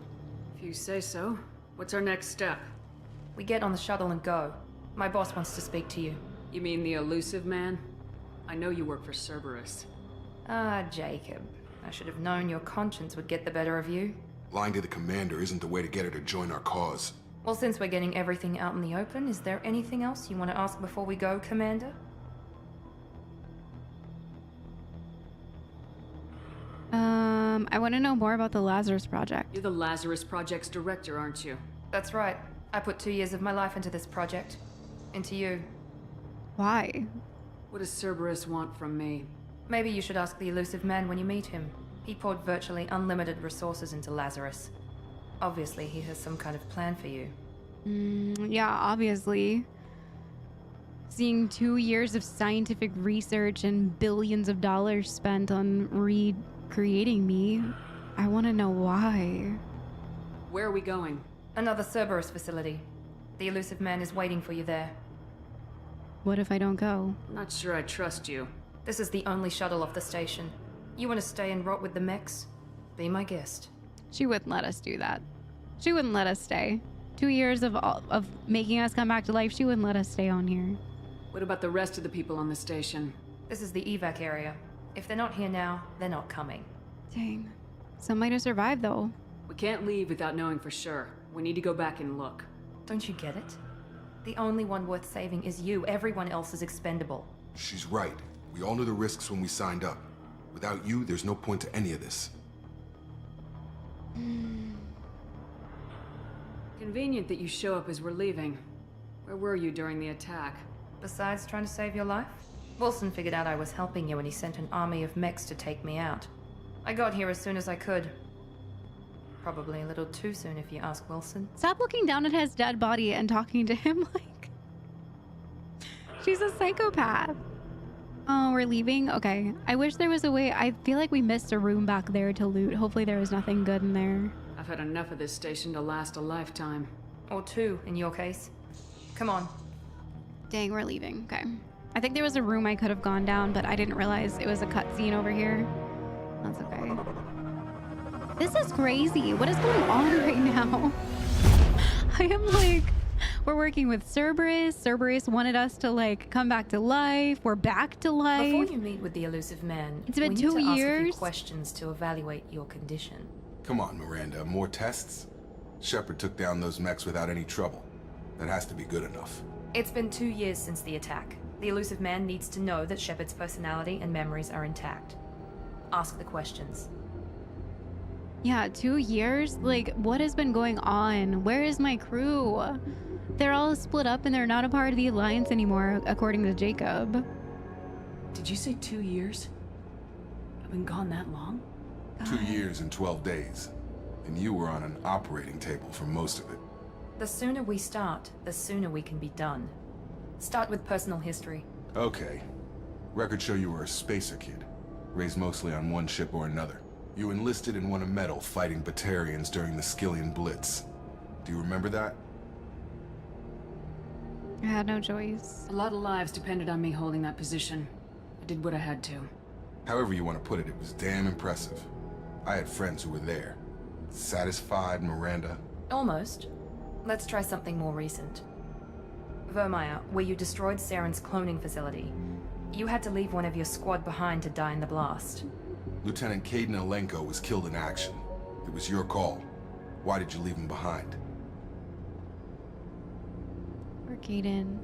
If you say so. What's our next step? We get on the shuttle and go. My boss wants to speak to you. You mean the Illusive Man? I know you work for Cerberus. Ah, Jacob. I should have known your conscience would get the better of you. Lying to the commander isn't the way to get her to join our cause. Well, since we're getting everything out in the open, is there anything else you want to ask before we go, Commander? I want to know more about the Lazarus Project. You're the Lazarus Project's director, aren't you? That's right. I put 2 years of my life into this project. Into you. Why? What does Cerberus want from me? Maybe you should ask the Illusive Man when you meet him. He poured virtually unlimited resources into Lazarus. Obviously, he has some kind of plan for you. Yeah, obviously. Seeing 2 years of scientific research and billions of dollars spent on recreating me, I want to know why. Where are we going? Another Cerberus facility. The Illusive Man is waiting for you there. What if I don't go? Not sure I trust you. This is the only shuttle off the station. You want to stay and rot with the mechs? Be my guest. She wouldn't let us do that. She wouldn't let us stay. 2 years of making us come back to life, she wouldn't let us stay on here. What about the rest of the people on the station? This is the evac area. If they're not here now, they're not coming. Dang. Some might have survived, though. We can't leave without knowing for sure. We need to go back and look. Don't you get it? The only one worth saving is you. Everyone else is expendable. She's right. We all knew the risks when we signed up. Without you, there's no point to any of this. Convenient that you show up as we're leaving. Where were you during the attack? Besides trying to save your life, Wilson figured out I was helping you and he sent an army of mechs to take me out. I got here as soon as I could. Probably a little too soon if you ask Wilson. Stop looking down at his dead body and talking to him like... She's a psychopath. Oh, we're leaving? Okay. I wish there was a way. I feel like we missed a room back there to loot. Hopefully there was nothing good in there. I've had enough of this station to last a lifetime. Or 2, in your case. Come on. Dang, we're leaving. Okay. I think there was a room I could have gone down, but I didn't realize it was a cutscene over here. That's okay. This is crazy. What is going on right now? I am like... We're working with Cerberus. Cerberus wanted us to, like, come back to life. We're back to life. Before you meet with the Illusive Man, it's been we 2 need to years. ask a few questions to evaluate your condition. Come on, Miranda. More tests? Shepard took down those mechs without any trouble. That has to be good enough. It's been 2 years since the attack. The Illusive Man needs to know that Shepard's personality and memories are intact. Ask the questions. Yeah, 2 years? Like, what has been going on? Where is my crew? They're all split up and they're not a part of the Alliance anymore, according to Jacob. Did you say 2 years? I've been gone that long? God. 2 years and 12 days. And you were on an operating table for most of it. The sooner we start, the sooner we can be done. Start with personal history. Okay. Records show you were a spacer kid. Raised mostly on one ship or another. You enlisted and won a medal fighting Batarians during the Skillian Blitz. Do you remember that? I had no choice. A lot of lives depended on me holding that position. I did what I had to. However you want to put it, it was damn impressive. I had friends who were there. Satisfied, Miranda? Almost. Let's try something more recent. Vermeer, where you destroyed Saren's cloning facility. You had to leave one of your squad behind to die in the blast. Lieutenant Caden Alenko was killed in action. It was your call. Why did you leave him behind? Poor Caden.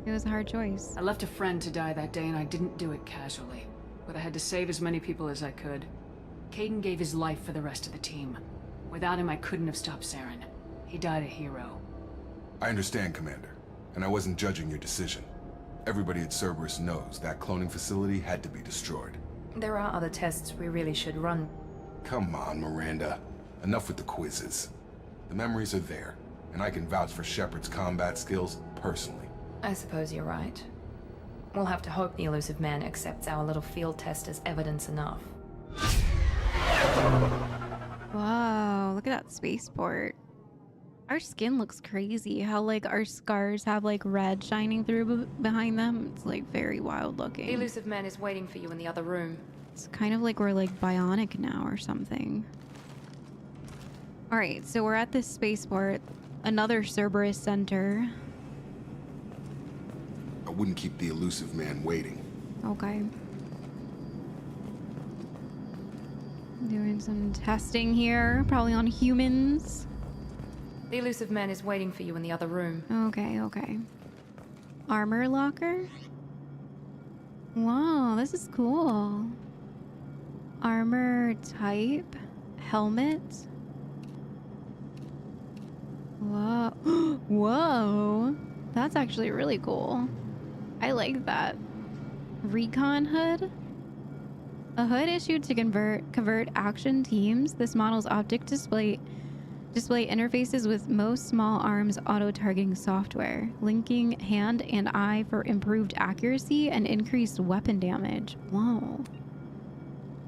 It was a hard choice. I left a friend to die that day, and I didn't do it casually. But I had to save as many people as I could. Caden gave his life for the rest of the team. Without him, I couldn't have stopped Saren. He died a hero. I understand, Commander. And I wasn't judging your decision. Everybody at Cerberus knows that cloning facility had to be destroyed. There are other tests we really should run. Come on, Miranda. Enough with the quizzes. The memories are there, and I can vouch for Shepard's combat skills personally. I suppose you're right. We'll have to hope the Illusive Man accepts our little field test as evidence enough. Whoa, look at that spaceport. Our skin looks crazy. How like our scars have like red shining through behind them. It's like very wild looking. The Illusive Man is waiting for you in the other room. It's kind of like we're like bionic now or something. All right, so we're at this spaceport, another Cerberus center. I wouldn't keep the Illusive Man waiting. Okay. Doing some testing here, probably on humans. The Illusive Man is waiting for you in the other room. Okay, okay. Armor locker? Wow, this is cool. Armor type, helmet. Whoa. Whoa. That's actually really cool. I like that. Recon hood? A hood issued to convert action teams. This model's optic display interfaces with most small arms auto-targeting software, linking hand and eye for improved accuracy and increased weapon damage. Whoa.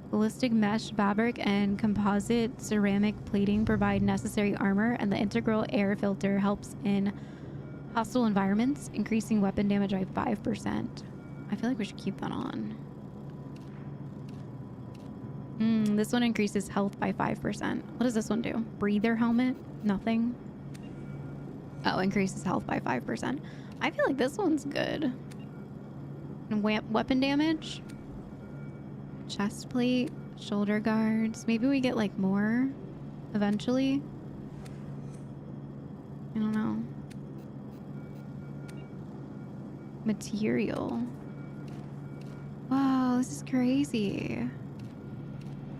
Ballistic mesh fabric and composite ceramic plating provide necessary armor, and the integral air filter helps in hostile environments, increasing weapon damage by 5%. I feel like we should keep that on. This one increases health by 5%. What does this one do? Breather helmet? Nothing. Oh, increases health by 5%. I feel like this one's good. And weapon damage? Chest plate? Shoulder guards? Maybe we get like more eventually? I don't know. Material. Wow, this is crazy.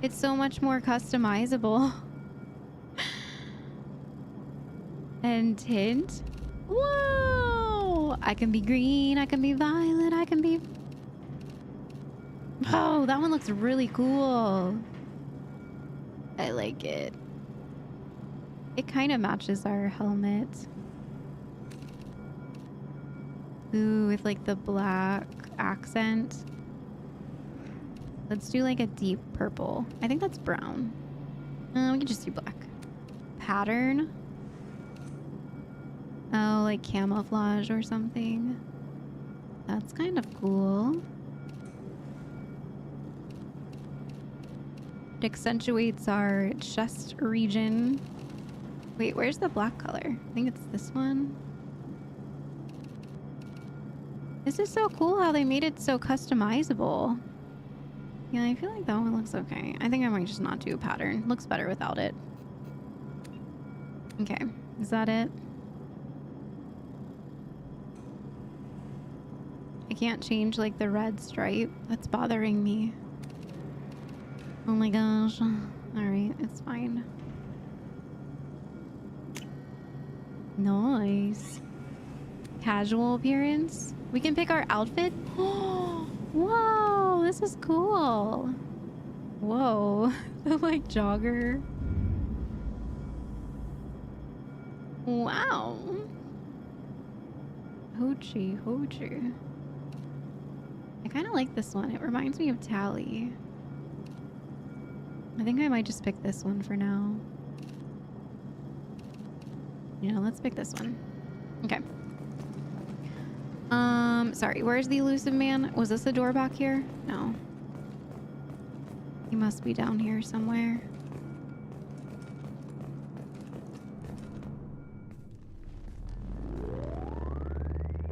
It's so much more customizable. And tint. Whoa! I can be green, I can be violet, I can be... Oh, that one looks really cool. I like it. It kind of matches our helmet. Ooh, with like the black accent. Let's do like a deep purple. I think that's brown. We can just do black. Pattern. Oh, like camouflage or something. That's kind of cool. It accentuates our chest region. Wait, where's the black color? I think it's this one. This is so cool how they made it so customizable. Yeah, I feel like that one looks okay. I think I might just not do a pattern. Looks better without it. Okay, is that it? I can't change like the red stripe. That's bothering me. Oh my gosh. Alright, it's fine. Nice. Casual appearance. We can pick our outfit. Oh, whoa, this is cool. Whoa, the like jogger. Wow. Hoochie, hoochie. I kind of like this one. It reminds me of Tally. I think I might just pick this one for now. Yeah, let's pick this one. Okay. Sorry, where's the Illusive Man? Was this a door back here? No. He must be down here somewhere.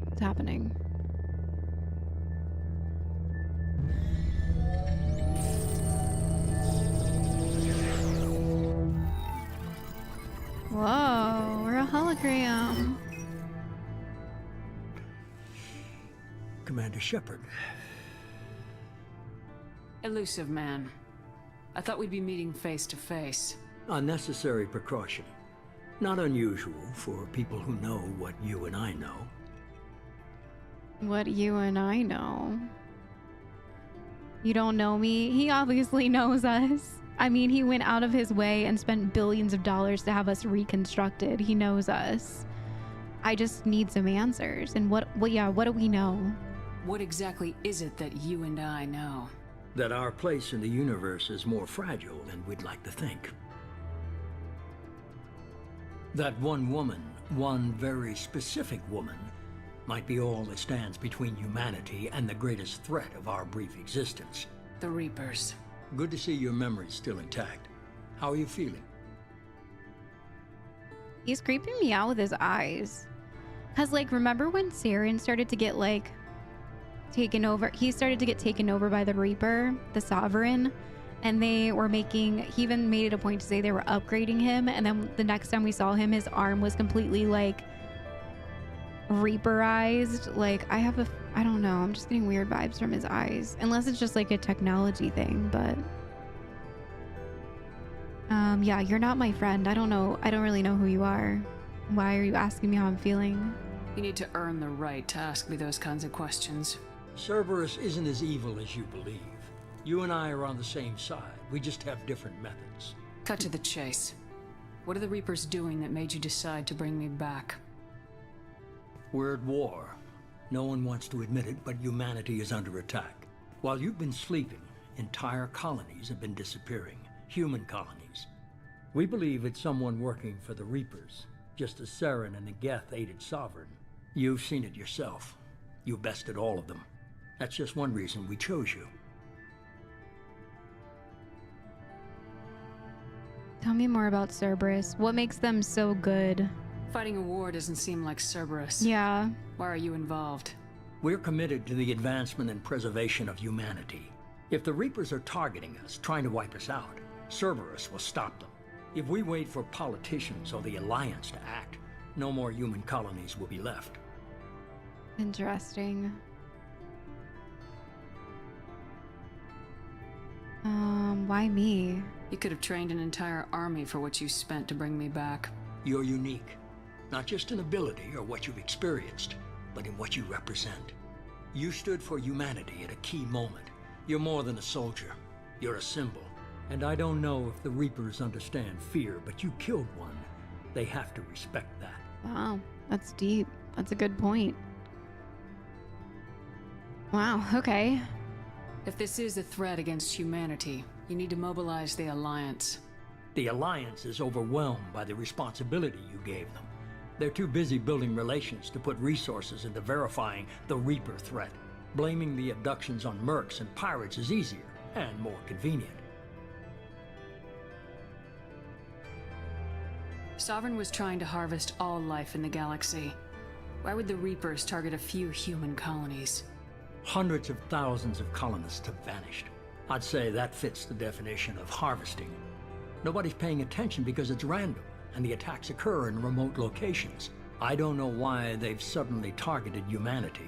What's happening? Graham. Commander Shepard. Illusive Man. I thought we'd be meeting face to face. Unnecessary precaution. Not unusual for people who know what you and I know. What you and I know? You don't know me? He obviously knows us. I mean, he went out of his way and spent billions of dollars to have us reconstructed. He knows us. I just need some answers. And what do we know? What exactly is it that you and I know? That our place in the universe is more fragile than we'd like to think. That one woman, one very specific woman, might be all that stands between humanity and the greatest threat of our brief existence. The Reapers. Good to see your memory's still intact. How are you feeling? He's creeping me out with his eyes. Cause like, remember when Saren started to get like taken over? He started to get taken over by the Reaper, the Sovereign, and they were making, he even made it a point to say they were upgrading him, and then the next time we saw him, his arm was completely like Reaperized. Like, I don't know, I'm just getting weird vibes from his eyes. Unless it's just like a technology thing, but yeah, you're not my friend. I don't know. I don't really know who you are. Why are you asking me how I'm feeling? You need to earn the right to ask me those kinds of questions. Cerberus isn't as evil as you believe. You and I are on the same side. We just have different methods. Cut to the chase. What are the Reapers doing that made you decide to bring me back? We're at war. No one wants to admit it, but humanity is under attack. While you've been sleeping, entire colonies have been disappearing. Human colonies. We believe it's someone working for the Reapers, just as Saren and the Geth aided Sovereign. You've seen it yourself. You bested all of them. That's just one reason we chose you. Tell me more about Cerberus. What makes them so good? Fighting a war doesn't seem like Cerberus. Yeah. Why are you involved? We're committed to the advancement and preservation of humanity. If the Reapers are targeting us, trying to wipe us out, Cerberus will stop them. If we wait for politicians or the Alliance to act, no more human colonies will be left. Interesting. Why me? You could have trained an entire army for what you spent to bring me back. You're unique. Not just in ability or what you've experienced, but in what you represent. You stood for humanity at a key moment. You're more than a soldier. You're a symbol. And I don't know if the Reapers understand fear, but you killed one. They have to respect that. Wow, that's deep. That's a good point. Wow, okay. If this is a threat against humanity, you need to mobilize the Alliance. The Alliance is overwhelmed by the responsibility you gave them. They're too busy building relations to put resources into verifying the Reaper threat. Blaming the abductions on mercs and pirates is easier and more convenient. Sovereign was trying to harvest all life in the galaxy. Why would the Reapers target a few human colonies? Hundreds of thousands of colonists have vanished. I'd say that fits the definition of harvesting. Nobody's paying attention because it's random, and the attacks occur in remote locations. I don't know why they've suddenly targeted humanity.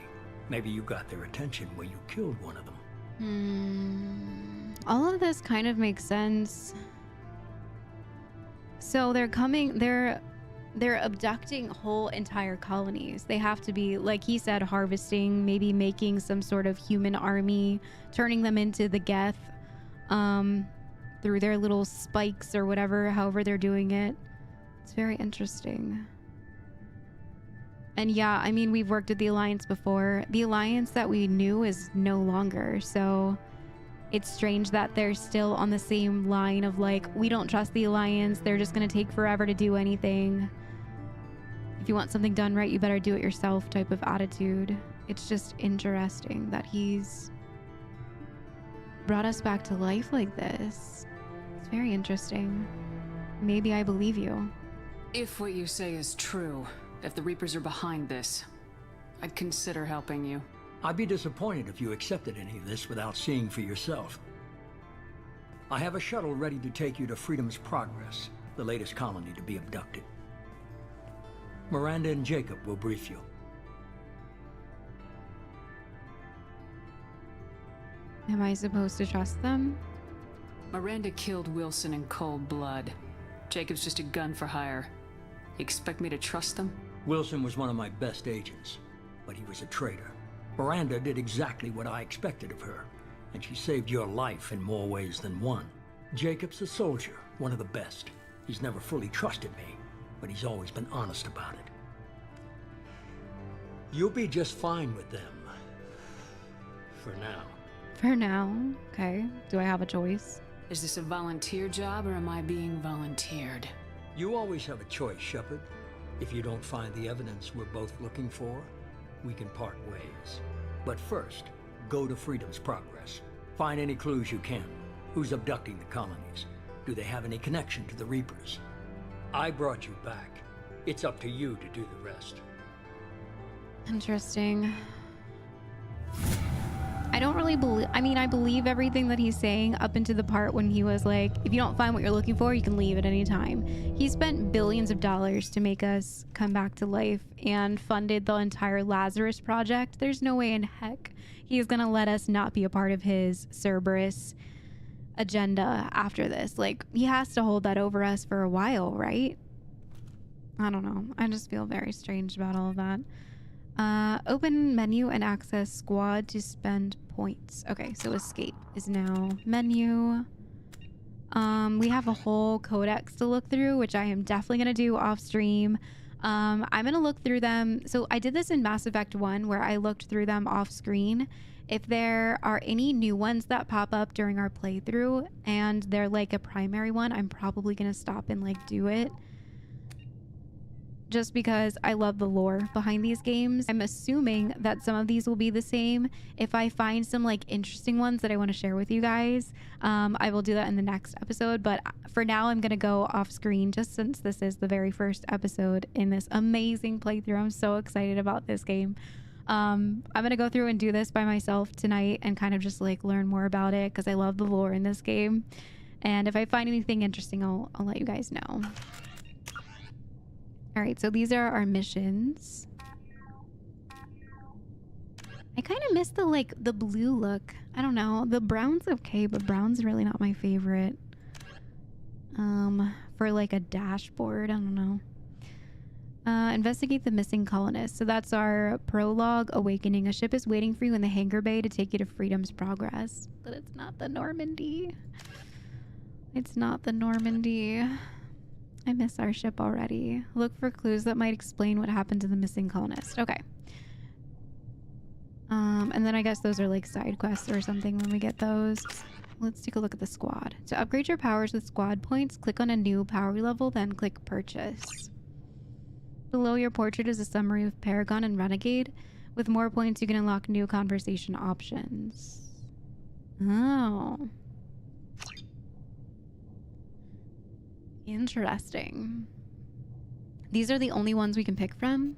Maybe you got their attention when you killed one of them. All of this kind of makes sense. So they're abducting whole entire colonies. They have to be, like he said, harvesting, maybe making some sort of human army, turning them into the Geth through their little spikes or whatever, however they're doing it. It's very interesting. And yeah, I mean, we've worked with the Alliance before. The Alliance that we knew is no longer, so it's strange that they're still on the same line of like, we don't trust the Alliance, they're just gonna take forever to do anything. If you want something done right, you better do it yourself type of attitude. It's just interesting that he's brought us back to life like this. It's very interesting. Maybe I believe you. If what you say is true, if the Reapers are behind this, I'd consider helping you. I'd be disappointed if you accepted any of this without seeing for yourself. I have a shuttle ready to take you to Freedom's Progress, the latest colony to be abducted. Miranda and Jacob will brief you. Am I supposed to trust them? Miranda killed Wilson in cold blood. Jacob's just a gun for hire. You expect me to trust them? Wilson was one of my best agents, but he was a traitor. Miranda did exactly what I expected of her, and she saved your life in more ways than one. Jacob's a soldier, one of the best. He's never fully trusted me, but he's always been honest about it. You'll be just fine with them. For now. For now. Okay. Do I have a choice? Is this a volunteer job or am I being volunteered? You always have a choice, Shepard. If you don't find the evidence we're both looking for, we can part ways. But first, go to Freedom's Progress. Find any clues you can. Who's abducting the colonies? Do they have any connection to the Reapers? I brought you back. It's up to you to do the rest. Interesting. I don't really believe, I believe everything that he's saying up into the part when he was like, if you don't find what you're looking for, you can leave at any time. He spent billions of dollars to make us come back to life and funded the entire Lazarus project. There's no way in heck he's gonna let us not be a part of his Cerberus agenda after this. Like, he has to hold that over us for a while, right? I don't know. I just feel very strange about all of that. Open menu and access squad to spend points. Okay, so escape is now menu. We have a whole codex to look through, which I am definitely going to do off stream. I'm going to look through them. So I did this in Mass Effect 1 where I looked through them off screen. If there are any new ones that pop up during our playthrough and they're like a primary one, I'm probably going to stop and like do it. Just because I love the lore behind these games. I'm assuming that some of these will be the same. If I find some like interesting ones that I want to share with you guys, I will do that in the next episode. But for now, I'm going to go off screen just since this is the very first episode in this amazing playthrough. I'm so excited about this game. I'm going to go through and do this by myself tonight and kind of just like learn more about it because I love the lore in this game. And if I find anything interesting, I'll let you guys know. All right, so these are our missions. I kind of miss the like the blue look. I don't know. The brown's okay, but brown's really not my favorite. For like a dashboard, I don't know. Investigate the missing colonists. So that's our prologue. Awakening. A ship is waiting for you in the hangar bay to take you to Freedom's Progress. But it's not the Normandy. It's not the Normandy. I miss our ship already. Look for clues that might explain what happened to the missing colonist. Okay. And then I guess those are like side quests or something when we get those. Let's take a look at the squad. To upgrade your powers with squad points, click on a new power level, then click purchase. Below your portrait is a summary of Paragon and Renegade. With more points, you can unlock new conversation options. Oh. Interesting. These are the only ones we can pick from?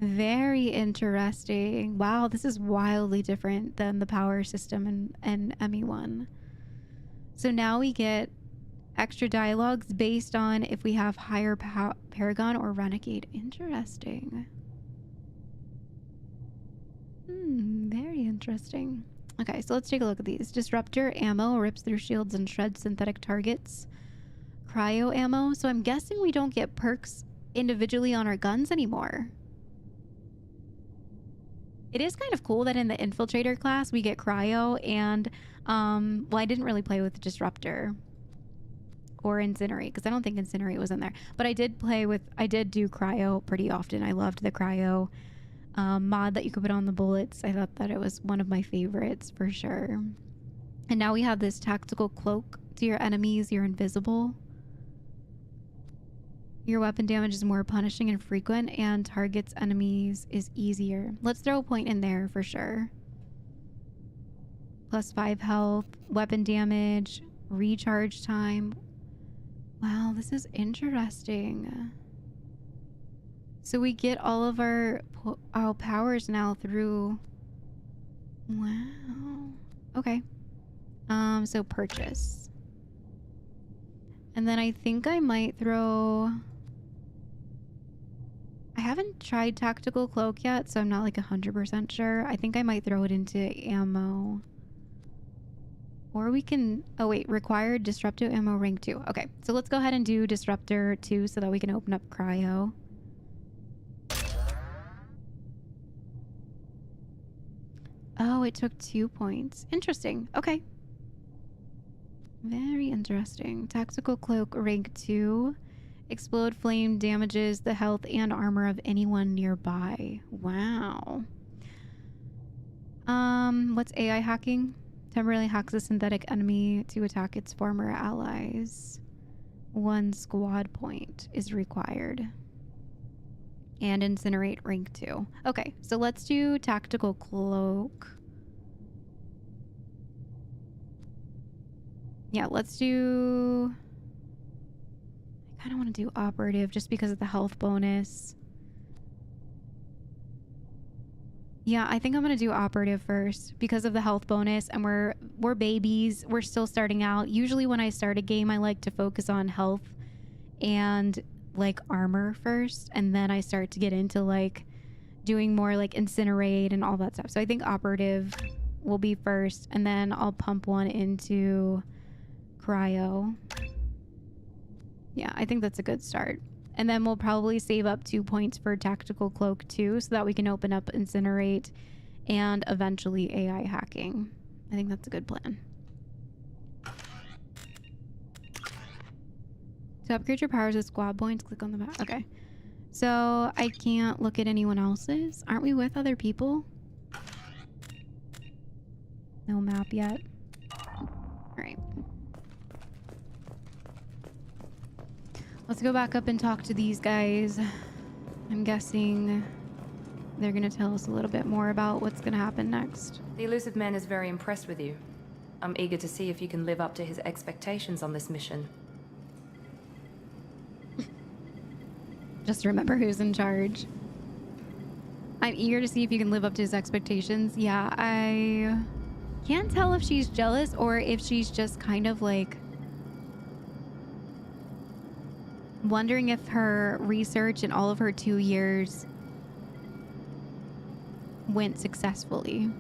Very interesting. Wow, this is wildly different than the power system in ME1. So now we get extra dialogues based on if we have higher Paragon or Renegade. Interesting. Very interesting. Okay, so let's take a look at these. Disruptor ammo rips through shields and shreds synthetic targets. Cryo ammo. So I'm guessing we don't get perks individually on our guns anymore. It is kind of cool that in the Infiltrator class we get cryo and well, I didn't really play with Disruptor or Incinerate because I don't think Incinerate was in there, but I did do cryo pretty often. I loved the cryo mod that you could put on the bullets. I thought that it was one of my favorites for sure. And now we have this tactical cloak. To your enemies, you're invisible. Your weapon damage is more punishing and frequent, and targets enemies is easier. Let's throw a point in there for sure. +5 health, weapon damage, recharge time. Wow, this is interesting. So we get all of our powers now through... Wow. Okay. So purchase. And then I think I might throw... I haven't tried Tactical Cloak yet, so I'm not like 100% sure. I think I might throw it into ammo. Or we can... Oh, wait. Required Disruptor Ammo rank 2. Okay, so let's go ahead and do Disruptor 2 so that we can open up Cryo. Oh, it took 2 points. Interesting. Okay. Very interesting. Tactical Cloak rank 2. Explode flame damages the health and armor of anyone nearby. Wow. What's AI hacking? Temporarily hacks a synthetic enemy to attack its former allies. 1 squad point is required. And incinerate rank 2. Okay, so let's do Tactical Cloak. Yeah, let's do... I kind of want to do operative just because of the health bonus. Yeah, I think I'm going to do operative first because of the health bonus, and we're babies. We're still starting out. Usually when I start a game, I like to focus on health and like armor first, and then I start to get into like doing more like incinerate and all that stuff. So I think operative will be first, and then I'll pump one into cryo. Yeah, I think that's a good start. And then we'll probably save up 2 points for Tactical Cloak too, so that we can open up Incinerate and eventually AI hacking. I think that's a good plan. To upgrade your powers with squad points, click on the map. Okay. So I can't look at anyone else's. Aren't we with other people? No map yet. Alright. Let's go back up and talk to these guys. I'm guessing they're gonna tell us a little bit more about what's gonna happen next. The Illusive Man is very impressed with you. I'm eager to see if you can live up to his expectations on this mission. Just remember who's in charge. I'm eager to see if you can live up to his expectations. Yeah, I can't tell if she's jealous or if she's just kind of like wondering if her research and all of her 2 years went successfully.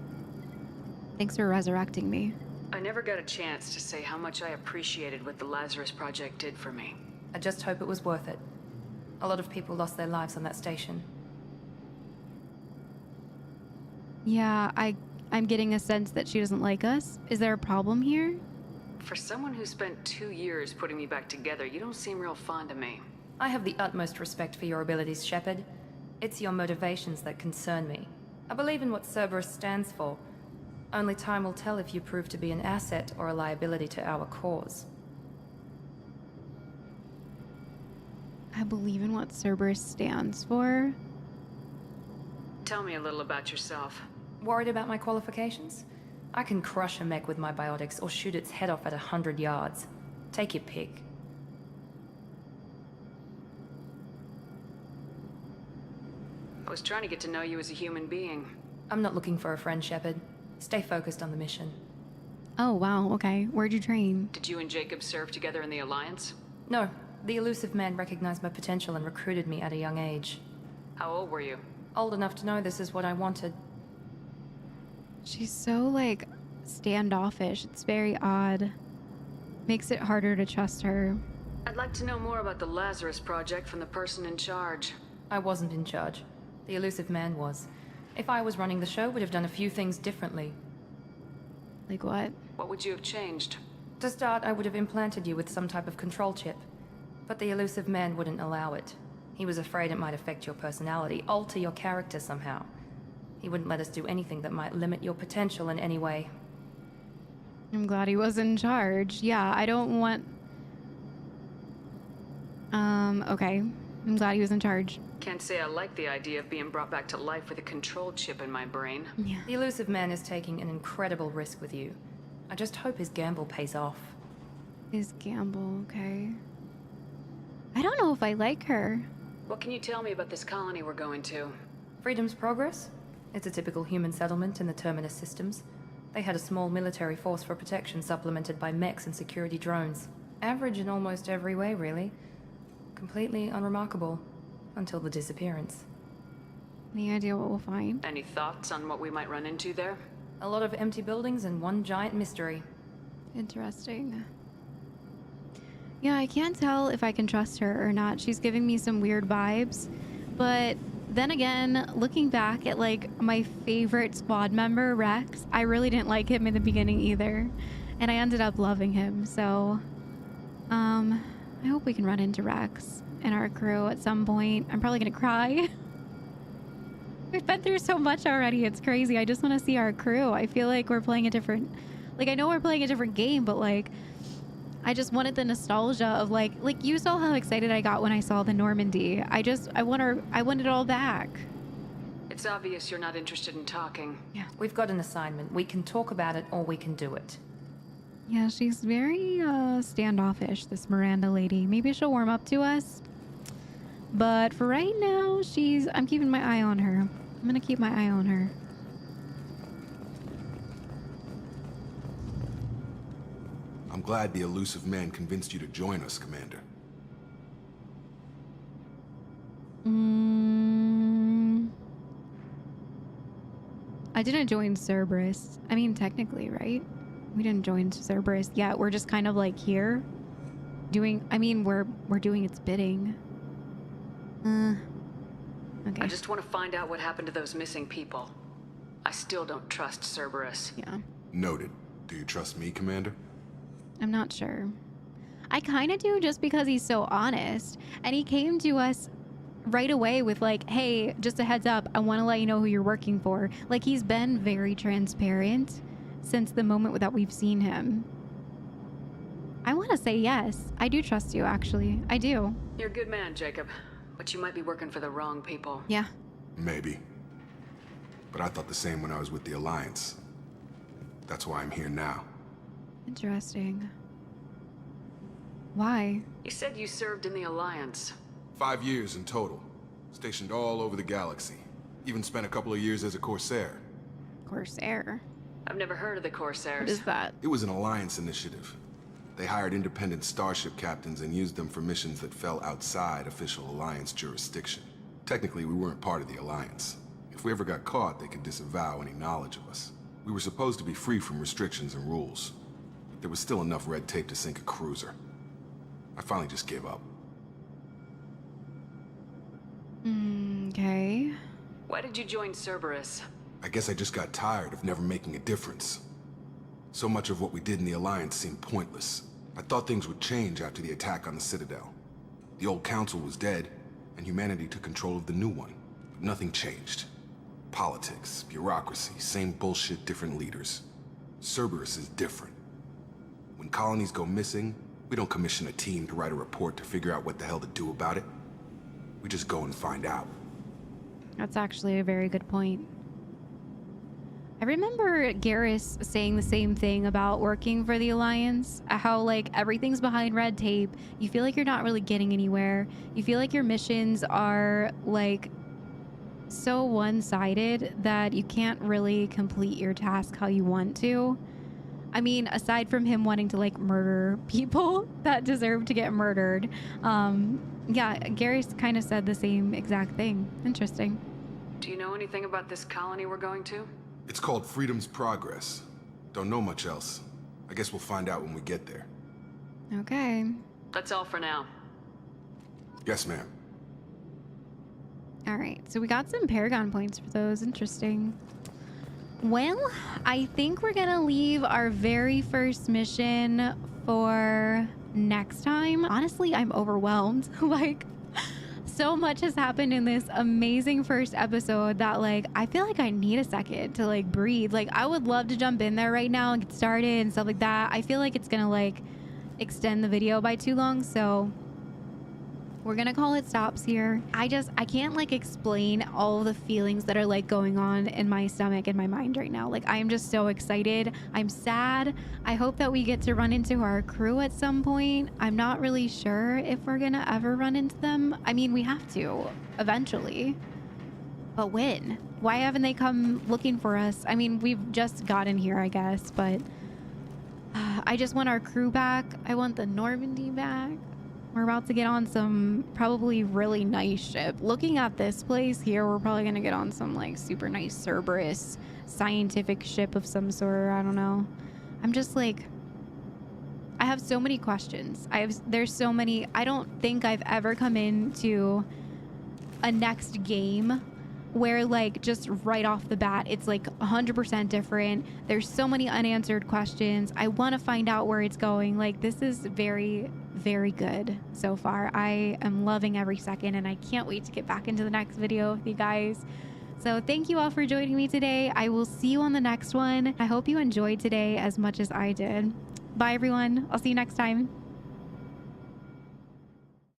Thanks for resurrecting me. I never got a chance to say how much I appreciated what the Lazarus Project did for me. I just hope it was worth it. A lot of people lost their lives on that station. Yeah, I'm getting a sense that she doesn't like us. Is there a problem here? For someone who spent 2 years putting me back together, you don't seem real fond of me. I have the utmost respect for your abilities, Shepard. It's your motivations that concern me. I believe in what Cerberus stands for. Only time will tell if you prove to be an asset or a liability to our cause. I believe in what Cerberus stands for. Tell me a little about yourself. Worried about my qualifications? I can crush a mech with my biotics or shoot its head off at 100 yards. Take your pick. I was trying to get to know you as a human being. I'm not looking for a friend, Shepard. Stay focused on the mission. Oh, wow. Okay. Where'd you train? Did you and Jacob serve together in the Alliance? No. The Illusive Man recognized my potential and recruited me at a young age. How old were you? Old enough to know this is what I wanted. She's so, like, standoffish. It's very odd. Makes it harder to trust her. I'd like to know more about the Lazarus Project from the person in charge. I wasn't in charge. The Illusive Man was. If I was running the show, would have done a few things differently. Like what? What would you have changed? To start, I would have implanted you with some type of control chip. But the Illusive Man wouldn't allow it. He was afraid it might affect your personality, alter your character somehow. He wouldn't let us do anything that might limit your potential in any way. I'm glad he was in charge. Yeah, I don't want... okay. I'm glad he was in charge. Can't say I like the idea of being brought back to life with a control chip in my brain. Yeah. The Illusive Man is taking an incredible risk with you. I just hope his gamble pays off. His gamble, okay. I don't know if I like her. What can you tell me about this colony we're going to? Freedom's Progress? It's a typical human settlement in the Terminus systems. They had a small military force for protection supplemented by mechs and security drones. Average in almost every way, really. Completely unremarkable. Until the disappearance. Any idea what we'll find? Any thoughts on what we might run into there? A lot of empty buildings and one giant mystery. Interesting. Yeah, I can't tell if I can trust her or not. She's giving me some weird vibes. But then again, looking back at like my favorite squad member, Rex, I really didn't like him in the beginning either. And I ended up loving him. So, I hope we can run into Rex and our crew at some point. I'm probably gonna cry. We've been through so much already. It's crazy. I just want to see our crew. I feel like we're playing a different... Like, I know we're playing a different game, but, like, I just wanted the nostalgia of, like, you saw how excited I got when I saw the Normandy. I want it all back. It's obvious you're not interested in talking. Yeah. We've got an assignment. We can talk about it or we can do it. Yeah, she's very, standoffish, this Miranda lady. Maybe she'll warm up to us. But for right now, I'm keeping my eye on her. I'm gonna keep my eye on her. I'm glad the Illusive Man convinced you to join us, Commander. I didn't join Cerberus. I mean, technically, right? We didn't join Cerberus yet. We're just kind of like here doing... I mean, we're doing its bidding. Okay. I just want to find out what happened to those missing people. I still don't trust Cerberus. Yeah. Noted. Do you trust me, Commander? I'm not sure. I kind of do, just because he's so honest. And he came to us right away with like, hey, just a heads up, I want to let you know who you're working for. Like, he's been very transparent since the moment that we've seen him. I want to say yes. I do trust you, actually. I do. You're a good man, Jacob. But you might be working for the wrong people. Yeah. Maybe. But I thought the same when I was with the Alliance. That's why I'm here now. Interesting. Why? You said you served in the Alliance. 5 years in total. Stationed all over the galaxy. Even spent a couple of years as a Corsair. Corsair? I've never heard of the Corsairs. What is that? It was an Alliance initiative. They hired independent starship captains and used them for missions that fell outside official Alliance jurisdiction. Technically, we weren't part of the Alliance. If we ever got caught, they could disavow any knowledge of us. We were supposed to be free from restrictions and rules. But there was still enough red tape to sink a cruiser. I finally just gave up. Okay. Why did you join Cerberus? I guess I just got tired of never making a difference. So much of what we did in the Alliance seemed pointless. I thought things would change after the attack on the Citadel. The old council was dead, and humanity took control of the new one. But nothing changed. Politics, bureaucracy, same bullshit, different leaders. Cerberus is different. When colonies go missing, we don't commission a team to write a report to figure out what the hell to do about it. We just go and find out. That's actually a very good point. I remember Garrus saying the same thing about working for the Alliance, how like everything's behind red tape. You feel like you're not really getting anywhere. You feel like your missions are like so one-sided that you can't really complete your task how you want to. I mean, aside from him wanting to like murder people that deserve to get murdered. Yeah, Garrus kind of said the same exact thing. Interesting. Do you know anything about this colony we're going to? It's called Freedom's Progress. Don't know much else. I guess we'll find out when we get there. Okay. That's all for now. Yes, ma'am. All right, so we got some Paragon points for those. Interesting. Well, I think we're gonna leave our very first mission for next time. Honestly, I'm overwhelmed. Like, so much has happened in this amazing first episode that like I feel like I need a second to like breathe. Like, I would love to jump in there right now and get started and stuff like that. I feel like it's gonna like extend the video by too long, so we're gonna call it stops here. I can't like explain all the feelings that are like going on in my stomach and my mind right now. Like, I am just so excited. I'm sad. I hope that we get to run into our crew at some point. I'm not really sure if we're gonna ever run into them. I mean, we have to eventually, but when? Why haven't they come looking for us? I mean, we've just gotten here, I guess, but I just want our crew back. I want the Normandy back. We're about to get on some probably really nice ship. Looking at this place here, we're probably gonna get on some like super nice Cerberus scientific ship of some sort. I don't know. I'm just like, I have so many questions. There's so many. I don't think I've ever come into a next game where like just right off the bat it's like 100% different. There's so many unanswered questions. I want to find out where it's going. Like, this is very, very good so far. I am loving every second, and I can't wait to get back into the next video with you guys. So thank you all for joining me today. I will see you on the next one. I hope you enjoyed today as much as I did. Bye everyone. I'll see you next time.